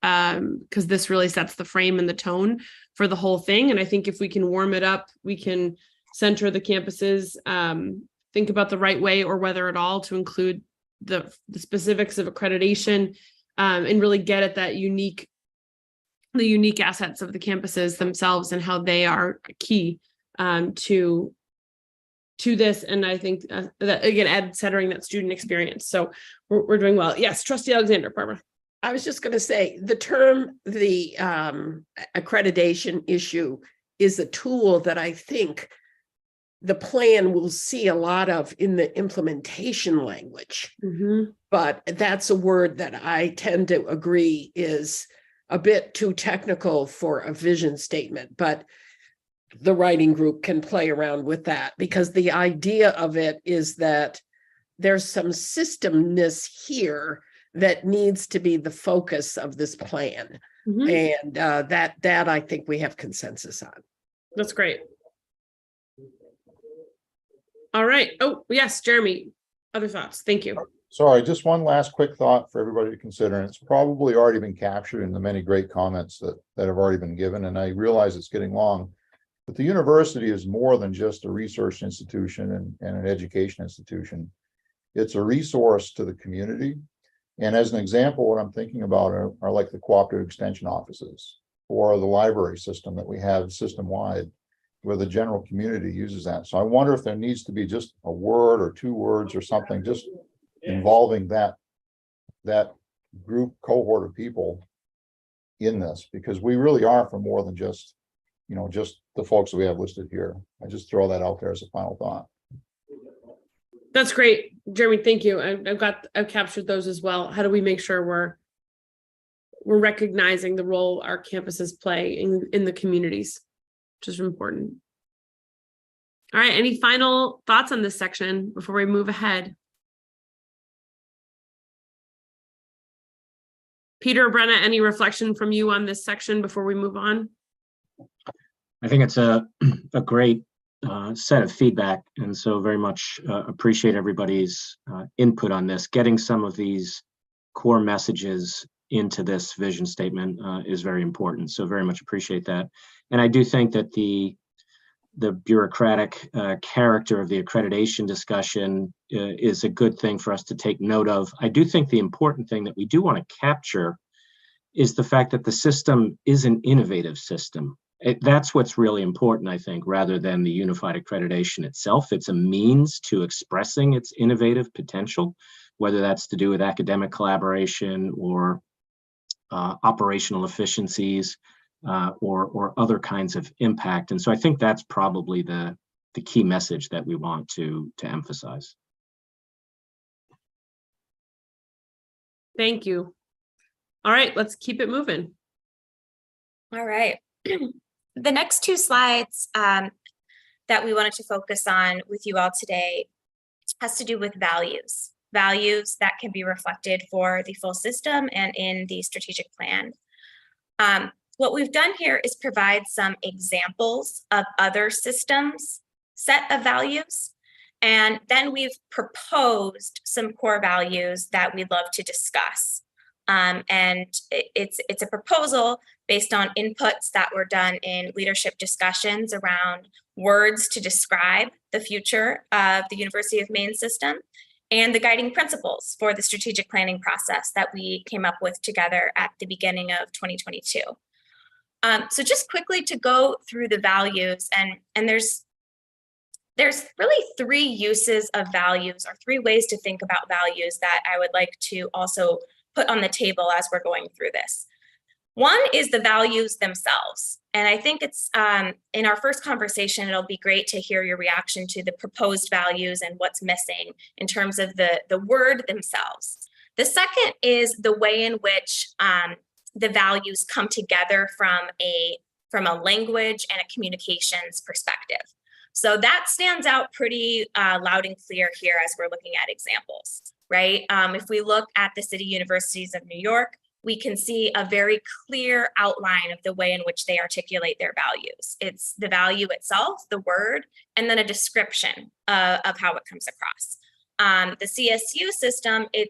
because this really sets the frame and the tone for the whole thing. And I think if we can warm it up, we can center the campuses, think about the right way or whether at all to include the specifics of accreditation and really get at that the unique assets of the campuses themselves and how they are key to this. And I think that again, centering that student experience. So we're doing well. Yes, Trustee Alexander, Barbara. I was just going to say the accreditation issue is a tool that I think the plan will see a lot of in the implementation language. Mm-hmm. But that's a word that I tend to agree is a bit too technical for a vision statement, but the writing group can play around with that because the idea of it is that there's some systemness here that needs to be the focus of this plan. Mm-hmm. And that I think we have consensus on. That's great. All right. Oh, yes, Jeremy, other thoughts? Thank you. Sorry, just one last quick thought for everybody to consider. And it's probably already been captured in the many great comments that have already been given. And I realize it's getting long, but the university is more than just a research institution and an education institution. It's a resource to the community. And as an example, what I'm thinking about are like the cooperative extension offices or the library system that we have system-wide, where the general community uses that. So I wonder if there needs to be just a word or two words or something just involving that group cohort of people in this, because we really are for more than just, just the folks that we have listed here. I just throw that out there as a final thought. That's great, Jeremy. Thank you. I've captured those as well. How do we make sure we're recognizing the role our campuses play in the communities, which is important. All right. Any final thoughts on this section before we move ahead? Peter, Brenna, any reflection from you on this section before we move on? I think it's a great set of feedback, and so very much appreciate everybody's input on this. Getting some of these core messages into this vision statement is very important, so very much appreciate that. And I do think that the bureaucratic character of the accreditation discussion is a good thing for us to take note of. I do think the important thing that we do want to capture is the fact that the system is an innovative system. That's what's really important, I think, rather than the unified accreditation itself. It's a means to expressing its innovative potential, whether that's to do with academic collaboration or operational efficiencies or other kinds of impact. And so I think that's probably the key message that we want to emphasize. Thank you. All right, let's keep it moving. All right. The next two slides that we wanted to focus on with you all today has to do with values that can be reflected for the full system and in the strategic plan. What we've done here is provide some examples of other systems' set of values, and then we've proposed some core values that we'd love to discuss. And it's a proposal based on inputs that were done in leadership discussions around words to describe the future of the University of Maine system and the guiding principles for the strategic planning process that we came up with together at the beginning of 2022. So just quickly to go through the values, and there's there's really three uses of values, or three ways to think about values, that I would like to also put on the table as we're going through this. One is the values themselves. And I think it's in our first conversation, it'll be great to hear your reaction to the proposed values and what's missing in terms of the word themselves. The second is the way in which the values come together from a language and a communications perspective. So that stands out pretty loud and clear here as we're looking at examples, right? If we look at the City Universities of New York, we can see a very clear outline of the way in which they articulate their values. It's the value itself, the word, and then a description of how it comes across. The CSU system, it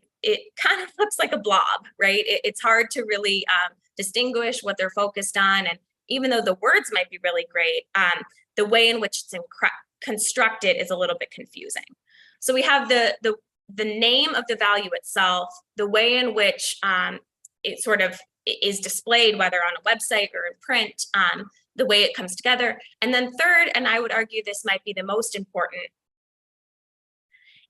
kind of looks like a blob, right? It's hard to really distinguish what they're focused on. And even though the words might be really great, the way in which it's constructed is a little bit confusing. So we have the name of the value itself, the way in which it sort of is displayed, whether on a website or in print, the way it comes together. And then third, and I would argue this might be the most important,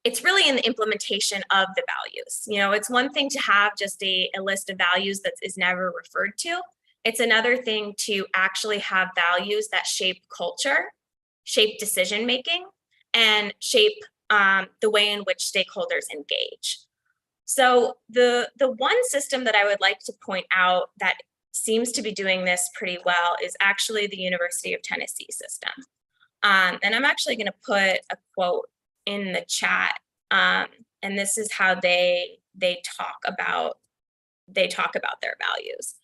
it's really in the implementation of the values. You know, it's one thing to have just a list of values that is never referred to. It's another thing to actually have values that shape culture, shape decision-making, and shape the way in which stakeholders engage. So the one system that I would like to point out that seems to be doing this pretty well is actually the University of Tennessee system. And I'm actually going to put a quote in the chat, and this is how they talk about their values.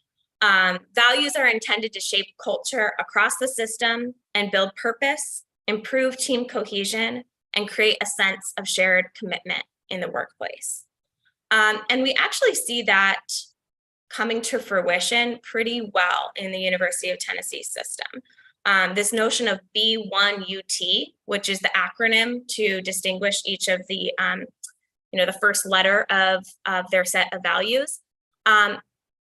Values are intended to shape culture across the system and build purpose, improve team cohesion, and create a sense of shared commitment in the workplace. And we actually see that coming to fruition pretty well in the University of Tennessee system. This notion of B1UT, which is the acronym to distinguish each of the, the first letter of their set of values,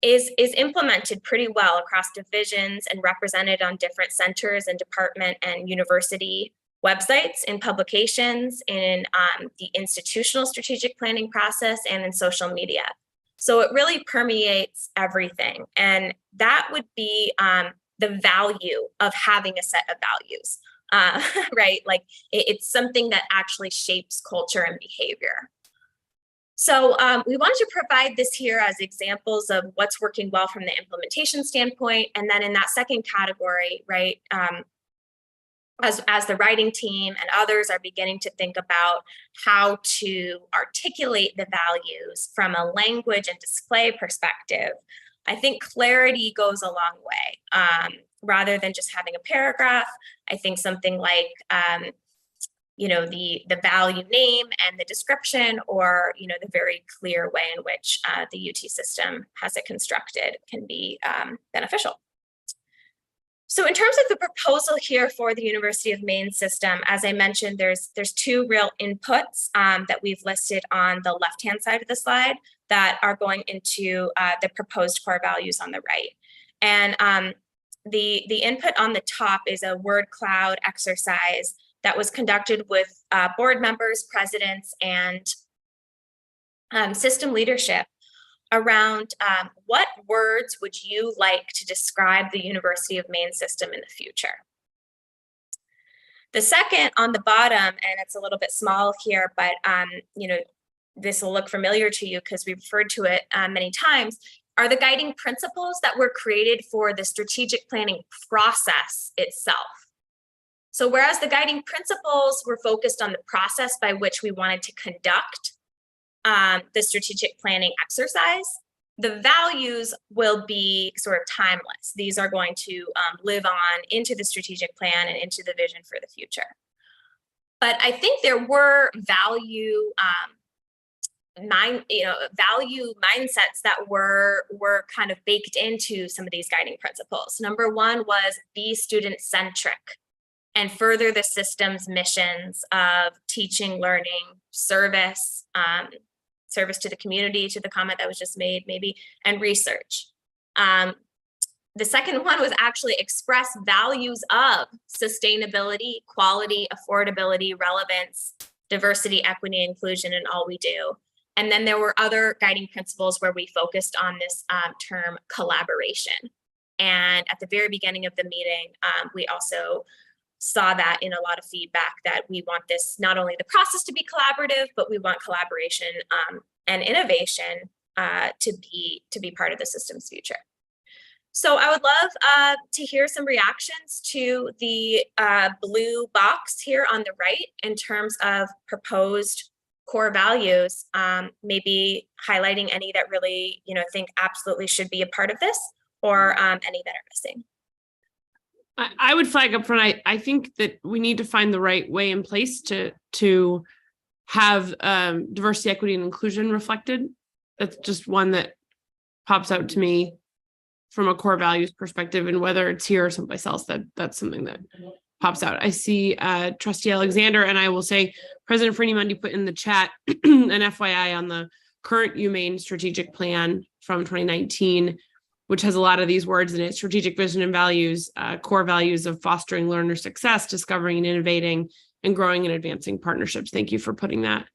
is implemented pretty well across divisions and represented on different centers and department and university websites, in publications, in the institutional strategic planning process, and in social media. So it really permeates everything. And that would be the value of having a set of values, right? Like it's something that actually shapes culture and behavior. So we wanted to provide this here as examples of what's working well from the implementation standpoint. And then in that second category, right, as the writing team and others are beginning to think about how to articulate the values from a language and display perspective, I think clarity goes a long way. Rather than just having a paragraph, I think something like the value name and the description, or the very clear way in which the UT system has it constructed can be beneficial. So in terms of the proposal here for the University of Maine system, as I mentioned, there's two real inputs that we've listed on the left-hand side of the slide that are going into the proposed core values on the right. And the input on the top is a word cloud exercise that was conducted with board members, presidents, and system leadership around what words would you like to describe the University of Maine system in the future. The second on the bottom, and it's a little bit small here, but this will look familiar to you because we've referred to it many times, are the guiding principles that were created for the strategic planning process itself. So whereas the guiding principles were focused on the process by which we wanted to conduct the strategic planning exercise, the values will be sort of timeless. These are going to live on into the strategic plan and into the vision for the future. But I think there were value mindsets that were kind of baked into some of these guiding principles. Number one was be student-centric and further the system's missions of teaching, learning, service, service to the community, to the comment that was just made maybe, and research. the second one was actually express values of sustainability, quality, affordability, relevance, diversity, equity, inclusion in all we do. And then there were other guiding principles where we focused on this term collaboration. And at the very beginning of the meeting, we also saw that in a lot of feedback that we want this, not only the process to be collaborative, but we want collaboration and innovation to be part of the system's future. So I would love to hear some reactions to the blue box here on the right in terms of proposed core values, maybe highlighting any that really, think absolutely should be a part of this, or any that are missing. I would flag up front. I think that we need to find the right way in place to have diversity, equity, and inclusion reflected. That's just one that pops out to me from a core values perspective, and whether it's here or someplace else, that's something that pops out. I see Trustee Alexander, and I will say President Freeney put in the chat an FYI on the current UMaine strategic plan from 2019, which has a lot of these words in it: strategic vision and values, core values of fostering learner success, discovering and innovating, and growing and advancing partnerships. Thank you for putting that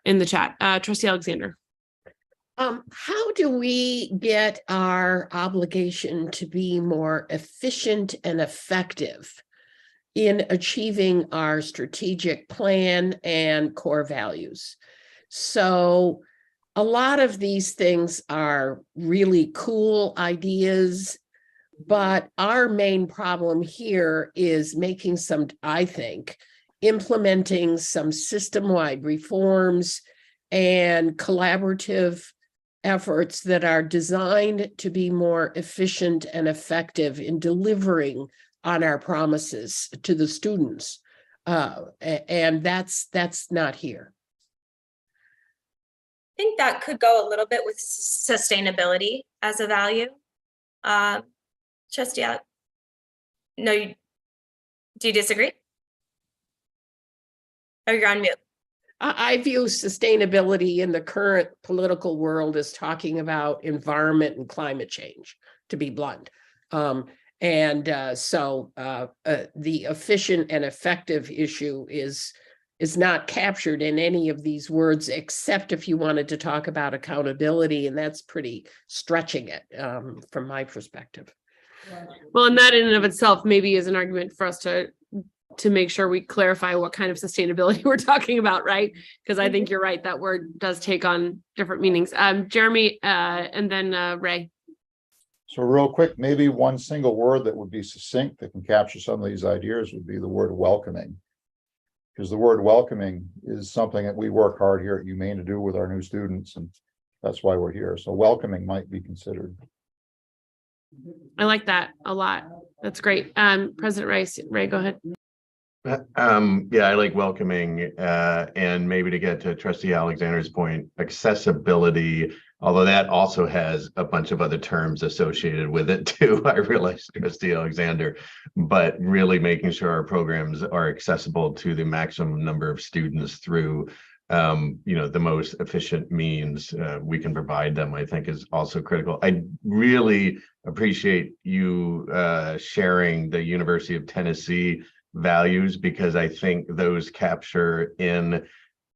in the chat. Trustee Alexander. How do we get our obligation to be more efficient and effective in achieving our strategic plan and core values? So a lot of these things are really cool ideas, but our main problem here is making some, I think, implementing some system-wide reforms and collaborative efforts that are designed to be more efficient and effective in delivering on our promises to the students. And that's not here. I think that could go a little bit with sustainability as a value. Trustee Alex, no, do you disagree? Oh, you're on mute. I view sustainability in the current political world as talking about environment and climate change, to be blunt. So the efficient and effective issue is not captured in any of these words, except if you wanted to talk about accountability, and that's pretty stretching it from my perspective. Well, and that in and of itself maybe is an argument for us to make sure we clarify what kind of sustainability we're talking about, right? Because I think you're right, that word does take on different meanings. Jeremy, and then Ray. So real quick, maybe one single word that would be succinct that can capture some of these ideas would be the word welcoming. Because the word welcoming is something that we work hard here at UMaine to do with our new students, and that's why we're here. So welcoming might be considered. I like that a lot. That's great. President Ray, go ahead. Yeah, I like welcoming, and maybe to get to Trustee Alexander's point, accessibility, although that also has a bunch of other terms associated with it too. I realize, Trustee Alexander, but really making sure our programs are accessible to the maximum number of students through the most efficient means we can provide them, I think is also critical. I really appreciate you sharing the University of Tennessee values, because I think those capture in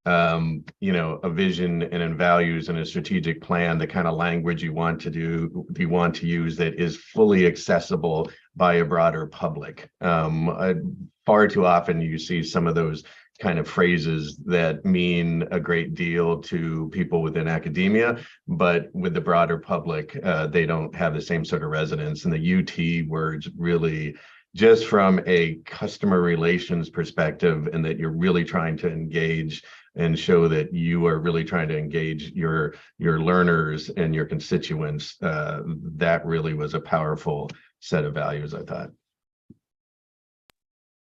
a vision and in values and a strategic plan the kind of language you want to use that is fully accessible by a broader public. Far too often you see some of those kind of phrases that mean a great deal to people within academia, but with the broader public, they don't have the same sort of resonance. And the UT words really, just from a customer relations perspective, and that you're really trying to engage and show that you are really trying to engage your learners and your constituents, that really was a powerful set of values, I thought.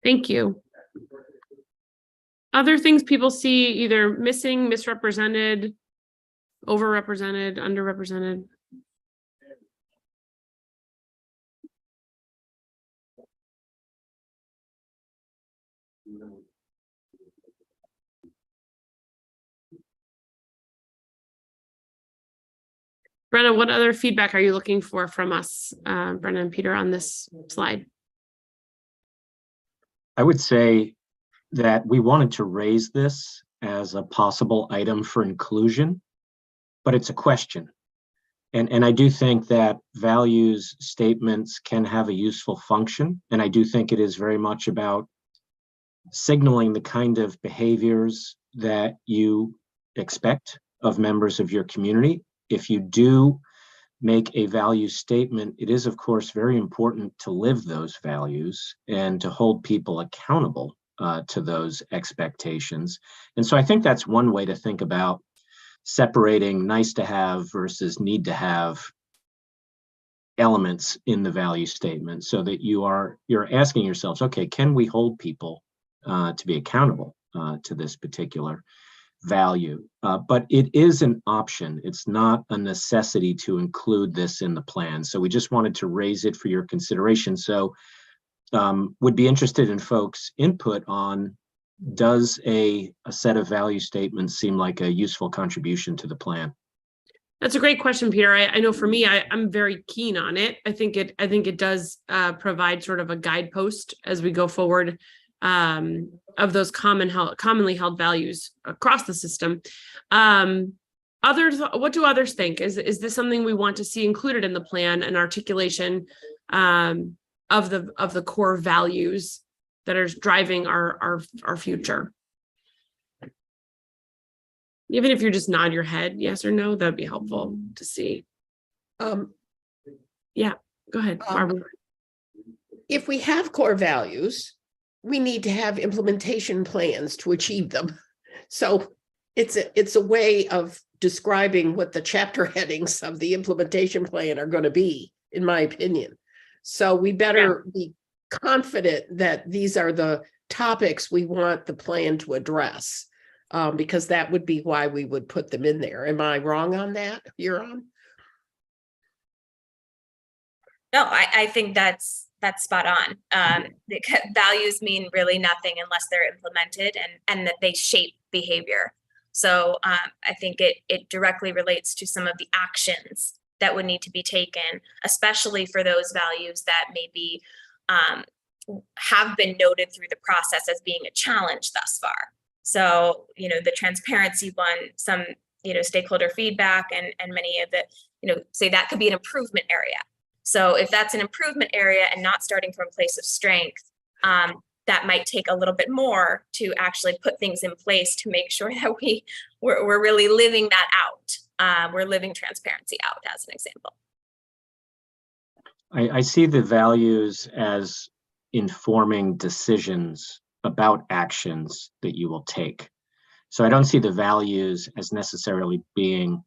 Thank you. Other things people see either missing, misrepresented, overrepresented, underrepresented? Brenna, what other feedback are you looking for from us, Brenna and Peter, on this slide? I would say that we wanted to raise this as a possible item for inclusion, but it's a question. And I do think that values statements can have a useful function. And I do think it is very much about signaling the kind of behaviors that you expect of members of your community. If you do make a value statement, it is, of course, very important to live those values and to hold people accountable to those expectations. And so I think that's one way to think about separating nice to have versus need to have elements in the value statement, so that you're asking yourselves, okay, can we hold people to be accountable to this particular value? But it is an option. It's not a necessity to include this in the plan. So we just wanted to raise it for your consideration. So would be interested in folks' input on, does a set of value statements seem like a useful contribution to the plan? That's a great question, Peter. I know for me, I'm very keen on it. I think it does provide sort of a guidepost as we go forward of those commonly held values across the system. What do others think? Is this something we want to see included in the plan, an articulation of the core values that are driving our future? Even if you just nod your head yes or no, that'd be helpful to see. Yeah, go ahead, Barbara. If we have core values, we need to have implementation plans to achieve them. So it's a way of describing what the chapter headings of the implementation plan are going to be, in my opinion. So we better be confident that these are the topics we want the plan to address, because that would be why we would put them in there. Am I wrong on that, Huron? No, I think that's spot on. Because values mean really nothing unless they're implemented and that they shape behavior. So I think it directly relates to some of the actions that would need to be taken, especially for those values that maybe have been noted through the process as being a challenge thus far. So, the transparency one, some, stakeholder feedback and many of it, say that could be an improvement area. So if that's an improvement area and not starting from a place of strength, that might take a little bit more to actually put things in place to make sure that we're really living that out. We're living transparency out, as an example. I see the values as informing decisions about actions that you will take. So I don't see the values as necessarily being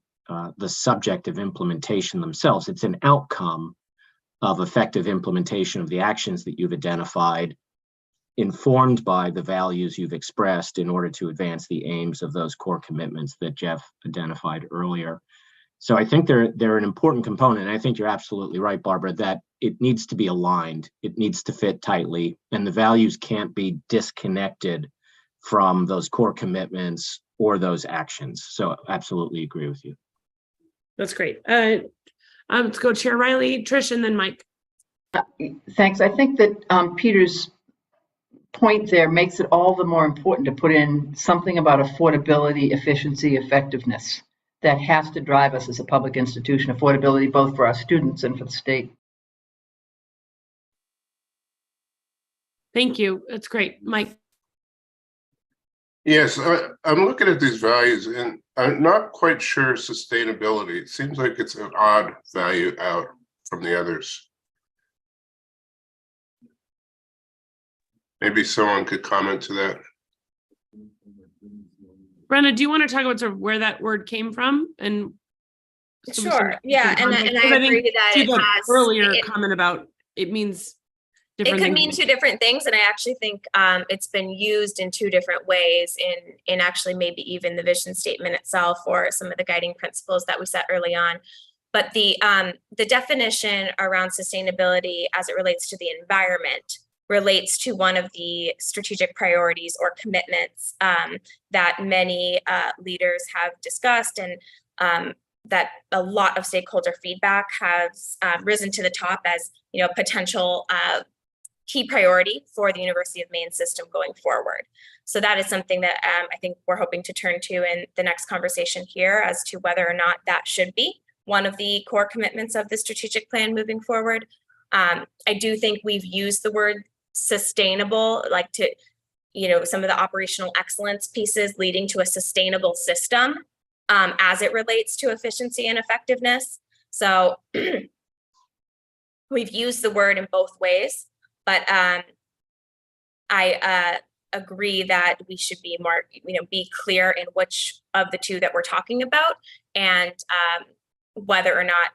the subject of implementation themselves. It's an outcome of effective implementation of the actions that you've identified, informed by the values you've expressed in order to advance the aims of those core commitments that Jeff identified earlier. So I think they're an important component. And I think you're absolutely right, Barbara, that it needs to be aligned. It needs to fit tightly, and the values can't be disconnected from those core commitments or those actions. So absolutely agree with you. That's great. Let's go Chair Riley, Trish, and then Mike. Thanks. I think that Peter's point there makes it all the more important to put in something about affordability, efficiency, effectiveness. That has to drive us as a public institution, affordability both for our students and for the state. Thank you. That's great. Mike. Yes, I'm looking at these values and I'm not quite sure sustainability. It seems like it's an odd value out from the others. Maybe someone could comment to that. Brenna, do you want to talk about sort of where that word came from? And sure, yeah, and I agree that it has earlier comment about it means different things. It could things. mean two different things, and I actually think it's been used in two different ways in actually maybe even the vision statement itself or some of the guiding principles that we set early on. But the definition around sustainability as it relates to the environment relates to one of the strategic priorities or commitments that many leaders have discussed and that a lot of stakeholder feedback has risen to the top as, you know, potential key priority for the University of Maine system going forward. So that is something that I think we're hoping to turn to in the next conversation here as to whether or not that should be one of the core commitments of the strategic plan moving forward. I do think we've used the word sustainable, like to, you know, some of the operational excellence pieces leading to a sustainable system as it relates to efficiency and effectiveness. So we've used the word in both ways, but I agree that we should be more, you know, be clear in which of the two that we're talking about, and whether or not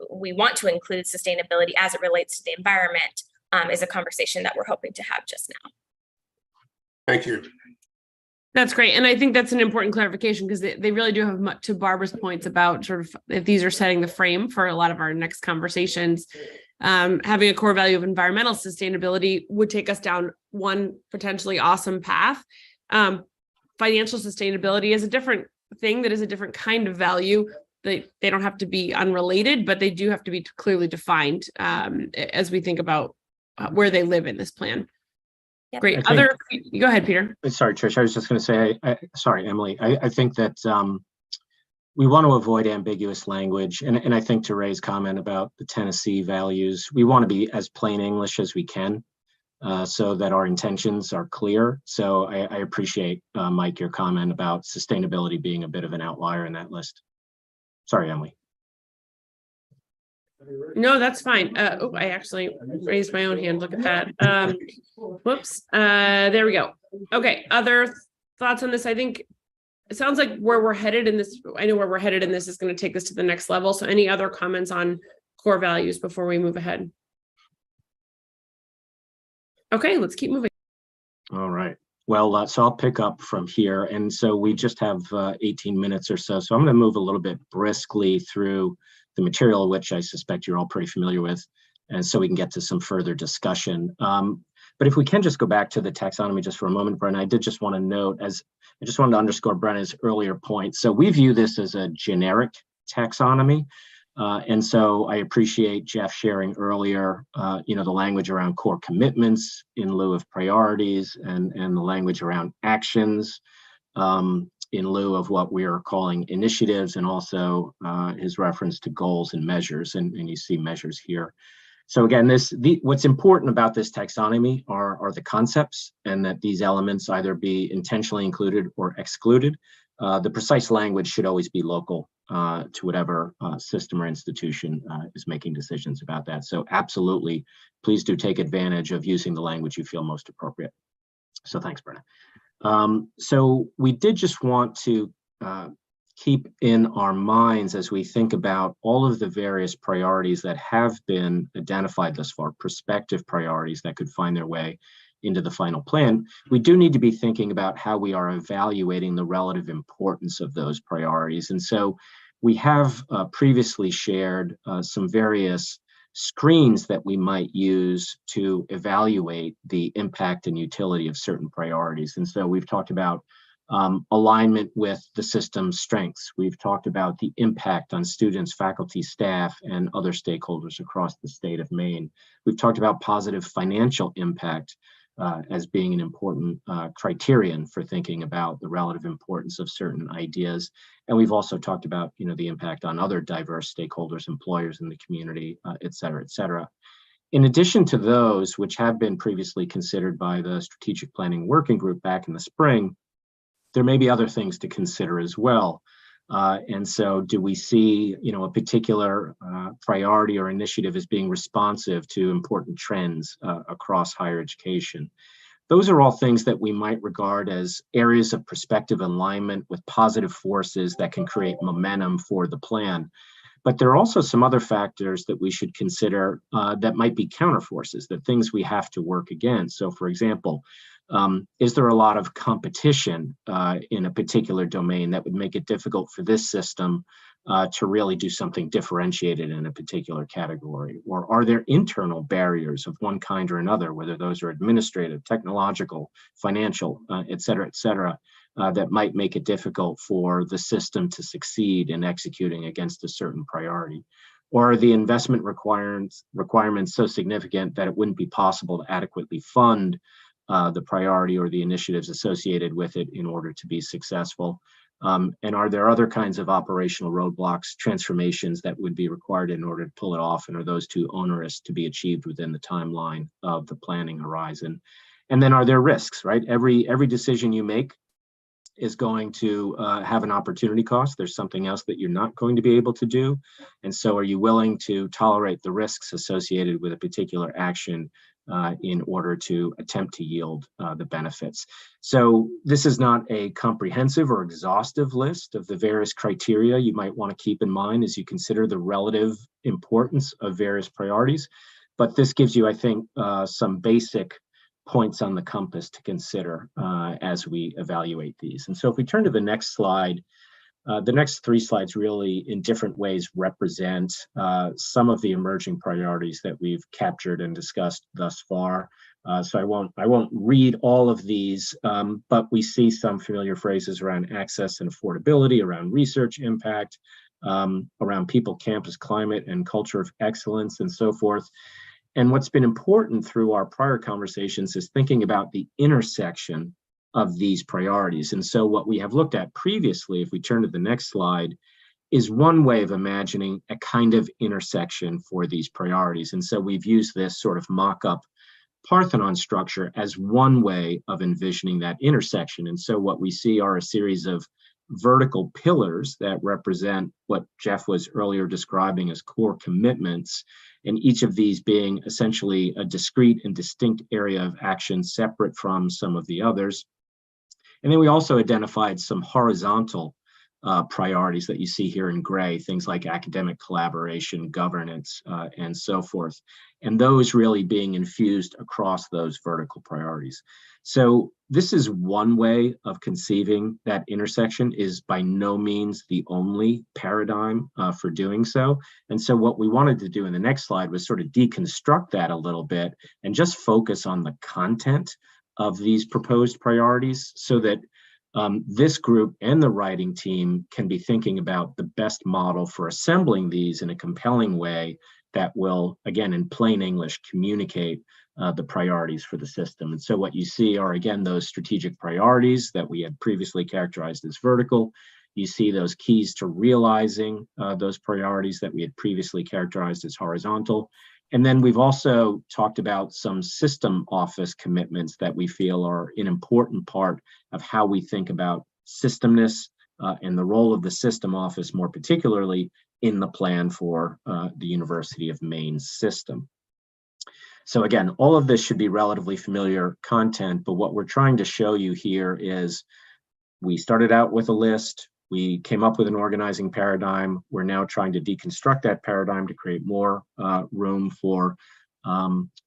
we want to include sustainability as it relates to the environment is a conversation that we're hoping to have just now. Thank you. That's great. And I think that's an important clarification, because they really do have much, to Barbara's points about sort of if these are setting the frame for a lot of our next conversations. Having a core value of environmental sustainability would take us down one potentially awesome path. Financial sustainability is a different thing, that is a different kind of value. They don't have to be unrelated, but they do have to be clearly defined as we think about where they live in this plan. Yep. Great. Go ahead, Peter. Sorry, Trish. I was just going to say, sorry, Emily. I think that we want to avoid ambiguous language. And I think to Ray's comment about the Tennessee values, we want to be as plain English as we can so that our intentions are clear. So I appreciate, Mike, your comment about sustainability being a bit of an outlier in that list. Sorry, Emily. No, that's fine. Oh, I actually raised my own hand. Look at that. Whoops. There we go. Okay. Other thoughts on this? I think it sounds like where we're headed in this, I know where we're headed in this is going to take us to the next level. So any other comments on core values before we move ahead? Okay, let's keep moving. All right. Well, so I'll pick up from here. And so we just have 18 minutes or so. So I'm going to move a little bit briskly through the material, which I suspect you're all pretty familiar with, and so we can get to some further discussion. But if we can just go back to the taxonomy just for a moment, Brenna, I did just want to note, as I just wanted to underscore Brenna's earlier point. So we view this as a generic taxonomy. And so I appreciate Jeff sharing earlier, you know, the language around core commitments in lieu of priorities, and the language around actions in lieu of what we are calling initiatives, and also his reference to goals and measures, and you see measures here. So again, what's important about this taxonomy are the concepts, and that these elements either be intentionally included or excluded. The precise language should always be local to whatever system or institution is making decisions about that. So absolutely, please do take advantage of using the language you feel most appropriate. So thanks, Brenna. So we did just want to keep in our minds, as we think about all of the various priorities that have been identified thus far, prospective priorities that could find their way into the final plan, we do need to be thinking about how we are evaluating the relative importance of those priorities. And so we have previously shared some various screens that we might use to evaluate the impact and utility of certain priorities. And so we've talked about alignment with the system's strengths. We've talked about the impact on students, faculty, staff, and other stakeholders across the state of Maine. We've talked about positive financial impact as being an important criterion for thinking about the relative importance of certain ideas. And we've also talked about, you know, the impact on other diverse stakeholders, employers in the community, et cetera, et cetera. In addition to those, which have been previously considered by the Strategic Planning Working Group back in the spring, there may be other things to consider as well. And so do we see, you know, a particular priority or initiative as being responsive to important trends across higher education? Those are all things that we might regard as areas of prospective alignment with positive forces that can create momentum for the plan. But there are also some other factors that we should consider that might be counterforces, that things we have to work against. So for example, is there a lot of competition in a particular domain that would make it difficult for this system to really do something differentiated in a particular category? Or are there internal barriers of one kind or another, whether those are administrative, technological, financial, et cetera, that might make it difficult for the system to succeed in executing against a certain priority? Or are the investment requirements so significant that it wouldn't be possible to adequately fund the priority or the initiatives associated with it in order to be successful? And are there other kinds of operational roadblocks, transformations that would be required in order to pull it off? And are those too onerous to be achieved within the timeline of the planning horizon? And then are there risks, right? Every decision you make is going to have an opportunity cost. There's something else that you're not going to be able to do. And so are you willing to tolerate the risks associated with a particular action in order to attempt to yield the benefits? So this is not a comprehensive or exhaustive list of the various criteria you might want to keep in mind as you consider the relative importance of various priorities. But this gives you, I think, some basic points on the compass to consider as we evaluate these. And so if we turn to the next slide, the next three slides really in different ways represent some of the emerging priorities that we've captured and discussed thus far. So I won't read all of these, but we see some familiar phrases around access and affordability, around research impact, around people, campus, climate, and culture of excellence, and so forth. And what's been important through our prior conversations is thinking about the intersection of these priorities. And so what we have looked at previously, if we turn to the next slide, is one way of imagining a kind of intersection for these priorities. And so we've used this sort of mock-up Parthenon structure as one way of envisioning that intersection. And so what we see are a series of vertical pillars that represent what Jeff was earlier describing as core commitments, and each of these being essentially a discrete and distinct area of action separate from some of the others. And then we also identified some horizontal priorities that you see here in gray, things like academic collaboration, governance, and so forth. And those really being infused across those vertical priorities. So this is one way of conceiving that intersection, is by no means the only paradigm for doing so. And so what we wanted to do in the next slide was sort of deconstruct that a little bit and just focus on the content of these proposed priorities so that this group and the writing team can be thinking about the best model for assembling these in a compelling way that will, again, in plain English, communicate the priorities for the system. And so what you see are, again, those strategic priorities that we had previously characterized as vertical. You see those keys to realizing those priorities that we had previously characterized as horizontal. And then we've also talked about some system office commitments that we feel are an important part of how we think about systemness and the role of the system office, more particularly in the plan for the University of Maine's system. So again, all of this should be relatively familiar content, but what we're trying to show you here is we started out with a list. We came up with an organizing paradigm. We're now trying to deconstruct that paradigm to create more room for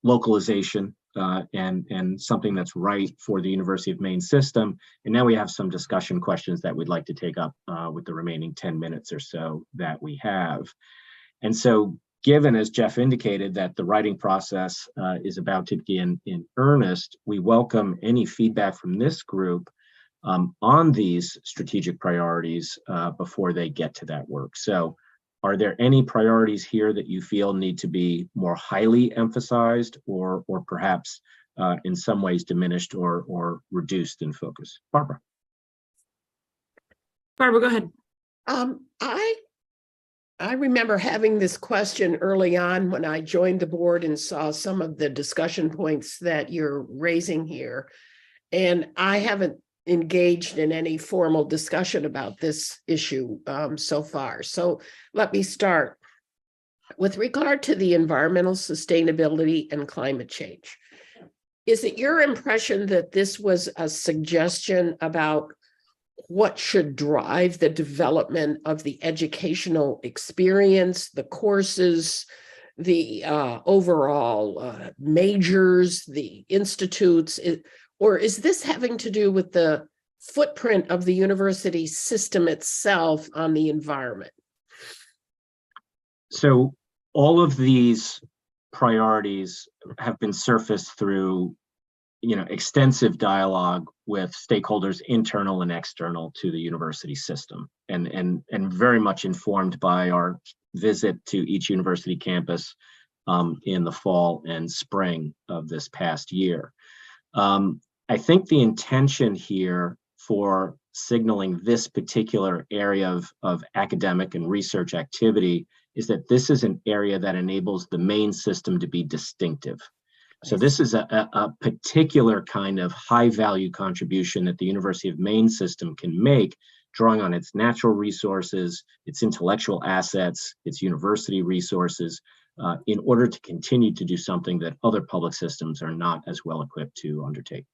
localization and something that's right for the University of Maine system. And now we have some discussion questions that we'd like to take up with the remaining 10 minutes or so that we have. And so given, as Jeff indicated, that the writing process is about to begin in earnest, we welcome any feedback from this group on these strategic priorities before they get to that work. So are there any priorities here that you feel need to be more highly emphasized or perhaps in some ways diminished or reduced in focus? Barbara. Barbara, go ahead. I remember having this question early on when I joined the board and saw some of the discussion points that you're raising here. And I haven't engaged in any formal discussion about this issue so far. So let me start. With regard to the environmental sustainability and climate change, is it your impression that this was a suggestion about what should drive the development of the educational experience, the courses, the overall majors, the institutes, or is this having to do with the footprint of the university system itself on the environment? So all of these priorities have been surfaced through extensive dialogue with stakeholders internal and external to the university system, and very much informed by our visit to each university campus in the fall and spring of this past year. I think the intention here for signaling this particular area of academic and research activity is that this is an area that enables the Maine system to be distinctive. So this is a particular kind of high value contribution that the University of Maine system can make, drawing on its natural resources, its intellectual assets, its university resources, in order to continue to do something that other public systems are not as well equipped to undertake.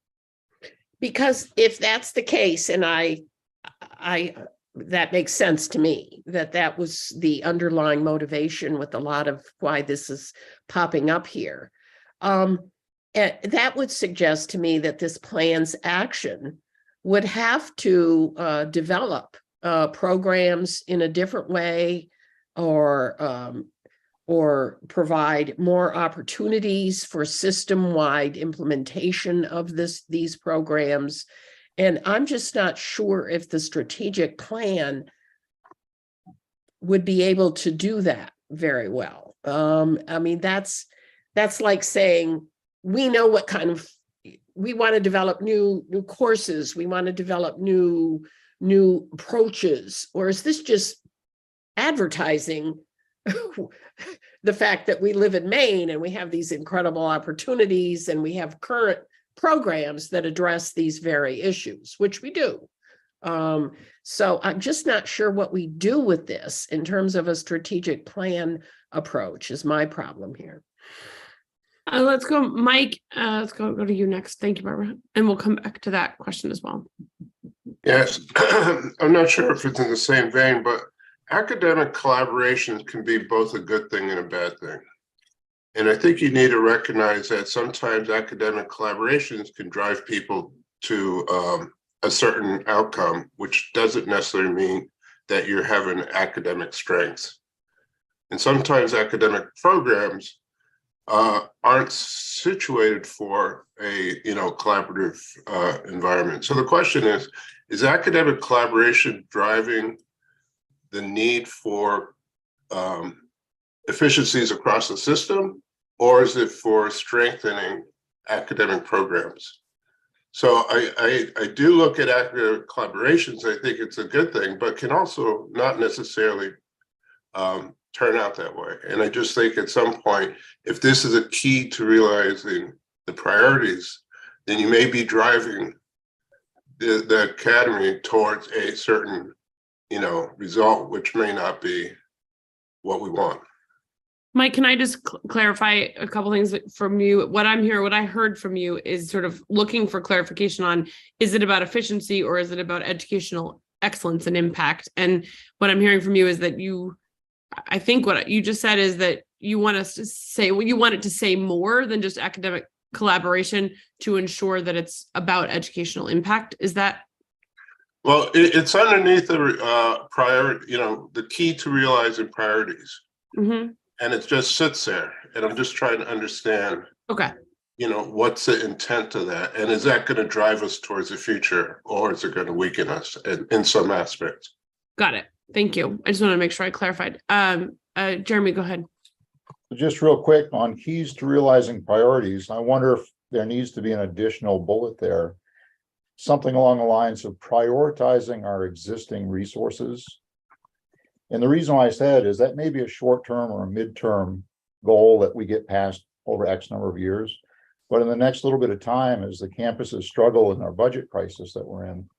Because if that's the case, and that makes sense to me, that was the underlying motivation with a lot of why this is popping up here. And that would suggest to me that this plan's action would have to develop programs in a different way, or provide more opportunities for system-wide implementation of these programs. And I'm just not sure if the strategic plan would be able to do that very well. I mean, that's like saying, we know what kind of, we want to develop new courses, we want to develop new approaches, or is this just advertising the fact that we live in Maine and we have these incredible opportunities and we have current programs that address these very issues, which we do. So I'm just not sure what we do with this in terms of a strategic plan approach is my problem here. Let's go, Mike. Let's go to you next. Thank you, Barbara. And we'll come back to that question as well. Yes, I'm not sure if it's in the same vein, but academic collaborations can be both a good thing and a bad thing. And I think you need to recognize that sometimes academic collaborations can drive people to a certain outcome, which doesn't necessarily mean that you're having academic strengths. And sometimes academic programs aren't situated for a collaborative environment. So the question is academic collaboration driving the need for efficiencies across the system, or is it for strengthening academic programs? So I do look at academic collaborations. I think it's a good thing, but can also not necessarily turn out that way. And I just think at some point, if this is a key to realizing the priorities, then you may be driving the academy towards a certain result, which may not be what we want. Mike, can I just clarify a couple things from you? What I heard from you is sort of looking for clarification on, is it about efficiency or is it about educational excellence and impact? And what I'm hearing from you is that I think what you just said is that you want us to say, well, you want it to say more than just academic collaboration to ensure that it's about educational impact. Is that? Well, it's underneath the priority, the key to realizing priorities. Mm-hmm. And it just sits there. And I'm just trying to understand, okay, what's the intent of that? And is that going to drive us towards the future, or is it going to weaken us in some aspects? Got it. Thank you. I just want to make sure I clarified. Jeremy, go ahead. Just real quick on keys to realizing priorities. I wonder if there needs to be an additional bullet there, something along the lines of prioritizing our existing resources. And the reason why I said is that may be a short-term or a midterm goal that we get past over X number of years. But in the next little bit of time, as the campuses struggle in our budget crisis that we're in,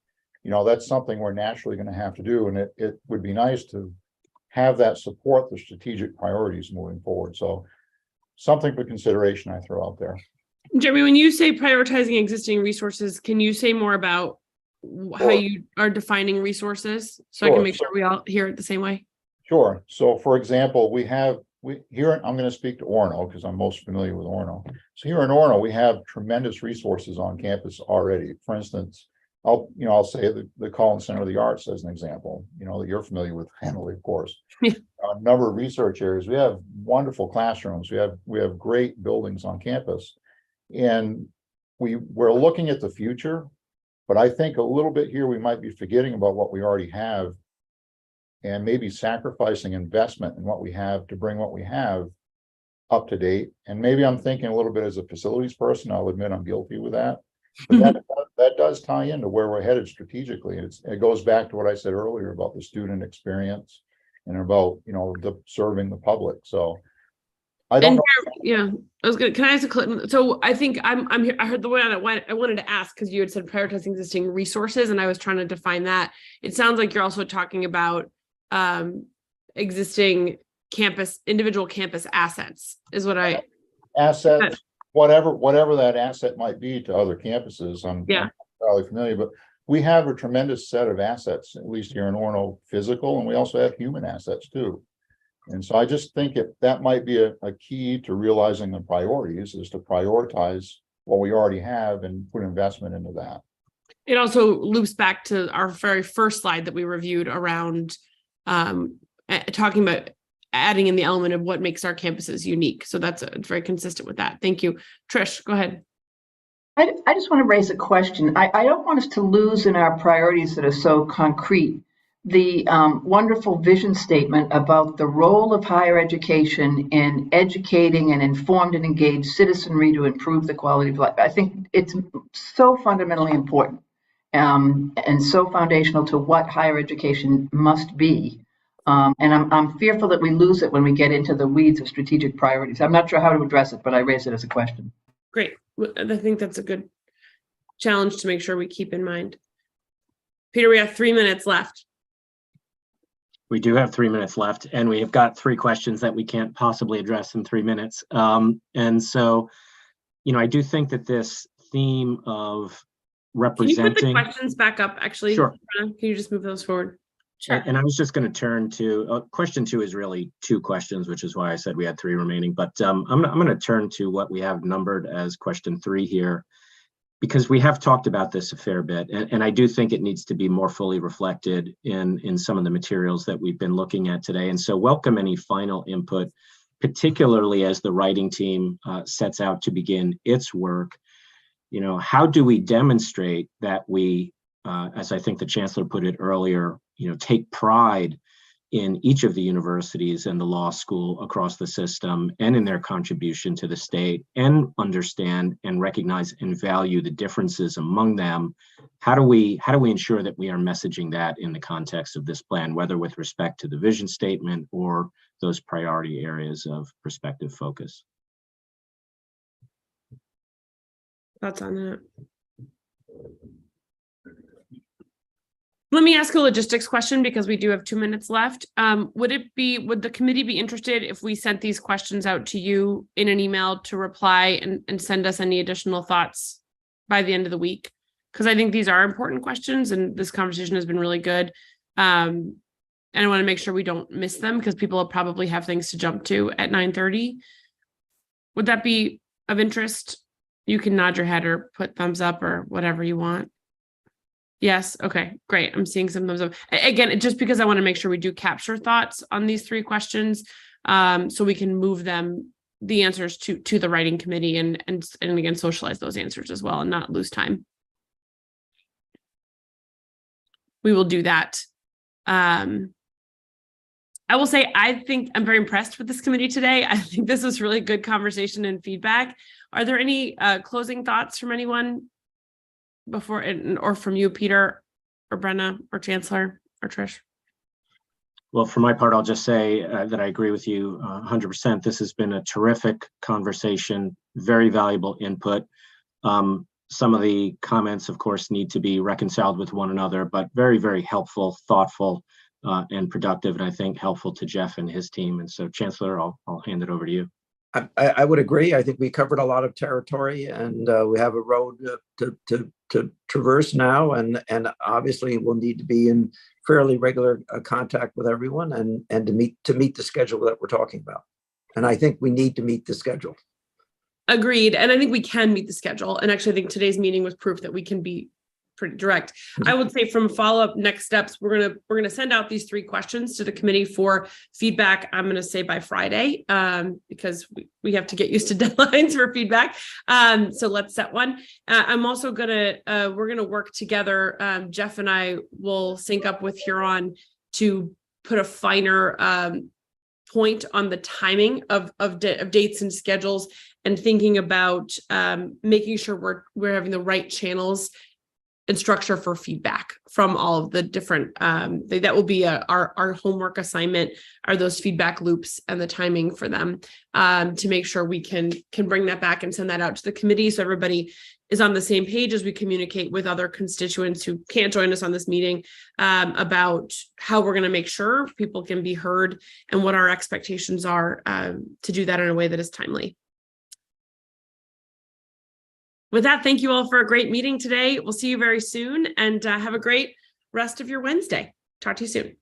that's something we're naturally going to have to do. And it would be nice to have that support the strategic priorities moving forward. So something for consideration I throw out there. Jeremy, when you say prioritizing existing resources, can you say more about how you are defining resources so I can make sure we all hear it the same way? Sure. So for example, we here, I'm going to speak to Orono because I'm most familiar with Orono. So here in Orono, we have tremendous resources on campus already. For instance, I'll say the Collins Center of the Arts as an example, that you're familiar with family, of course. A number of research areas. We have wonderful classrooms. We have great buildings on campus. And we're looking at the future, but I think a little bit here, we might be forgetting about what we already have and maybe sacrificing investment in what we have to bring what we have up to date. And maybe I'm thinking a little bit as a facilities person, I'll admit I'm guilty with that. But that does tie into where we're headed strategically. It goes back to what I said earlier about the student experience and about, serving the public. So I don't know. Yeah, I was gonna. Can I ask a question? So I think I'm here. I heard the one I wanted to ask because you had said prioritizing existing resources, and I was trying to define that. It sounds like you're also talking about existing individual campus assets. Is what I assets. Whatever that asset might be to other campuses, I'm probably familiar, but we have a tremendous set of assets, at least here in Orono, physical, and we also have human assets too. And so I just think that might be a key to realizing the priorities is to prioritize what we already have and put investment into that. It also loops back to our very first slide that we reviewed around talking about adding in the element of what makes our campuses unique. So it's very consistent with that. Thank you. Trish, go ahead. I just want to raise a question. I don't want us to lose in our priorities that are so concrete the wonderful vision statement about the role of higher education in educating an informed and engaged citizenry to improve the quality of life. I think it's so fundamentally important and so foundational to what higher education must be. And I'm fearful that we lose it when we get into the weeds of strategic priorities. I'm not sure how to address it, but I raise it as a question. Great. I think that's a good challenge to make sure we keep in mind. Peter, we have 3 minutes left. We do have 3 minutes left, and we have got 3 questions that we can't possibly address in 3 minutes. And so, I do think that this theme of representing— Can you put the questions back up, actually? Sure. Can you just move those forward? Sure. And I was just going to turn to question 2 is really 2 questions, which is why I said we had 3 remaining. But I'm going to turn to what we have numbered as question 3 here, because we have talked about this a fair bit, and I do think it needs to be more fully reflected in some of the materials that we've been looking at today. And so welcome any final input, particularly as the writing team sets out to begin its work. How do we demonstrate that we, as I think the chancellor put it earlier, take pride in each of the universities and the law school across the system and in their contribution to the state, and understand and recognize and value the differences among them? How do we ensure that we are messaging that in the context of this plan, whether with respect to the vision statement or those priority areas of prospective focus? Thoughts on that? Let me ask a logistics question because we do have 2 minutes left. Would the committee be interested if we sent these questions out to you in an email to reply and send us any additional thoughts by the end of the week? Because I think these are important questions and this conversation has been really good. And I want to make sure we don't miss them because people will probably have things to jump to at 9:30. Would that be of interest? You can nod your head or put thumbs up or whatever you want. Yes. Okay, great. I'm seeing some thumbs up. Again, just because I want to make sure we do capture thoughts on these 3 questions, so we can move the answers to the writing committee and again, socialize those answers as well and not lose time. We will do that. I will say, I think I'm very impressed with this committee today. I think this was really good conversation and feedback. Are there any closing thoughts from anyone before, or from you, Peter, or Brenna, or Chancellor, or Trish? Well, for my part, I'll just say that I agree with you 100%. This has been a terrific conversation, very valuable input. Some of the comments, of course, need to be reconciled with one another, but very, very helpful, thoughtful, and productive, and I think helpful to Jeff and his team. And so, Chancellor, I'll hand it over to you. I would agree. I think we covered a lot of territory, and we have a road to traverse now, and obviously we'll need to be in fairly regular contact with everyone, and to meet the schedule that we're talking about. And I think we need to meet the schedule. Agreed. And I think we can meet the schedule. And actually, I think today's meeting was proof that we can be pretty direct. I would say from follow-up next steps, we're gonna send out these 3 questions to the committee for feedback. I'm gonna say by Friday, because we have to get used to deadlines for feedback. So let's set one. I'm also we're gonna work together. Jeff and I will sync up with Huron to put a finer point on the timing of dates and schedules, and thinking about making sure we're having the right channels and structure for feedback from all of the different, that will be our homework assignment, are those feedback loops and the timing for them, to make sure we can bring that back and send that out to the committee, so everybody is on the same page as we communicate with other constituents who can't join us on this meeting, about how we're going to make sure people can be heard and what our expectations are, to do that in a way that is timely. With that, thank you all for a great meeting today. We'll see you very soon, and have a great rest of your Wednesday. Talk to you soon.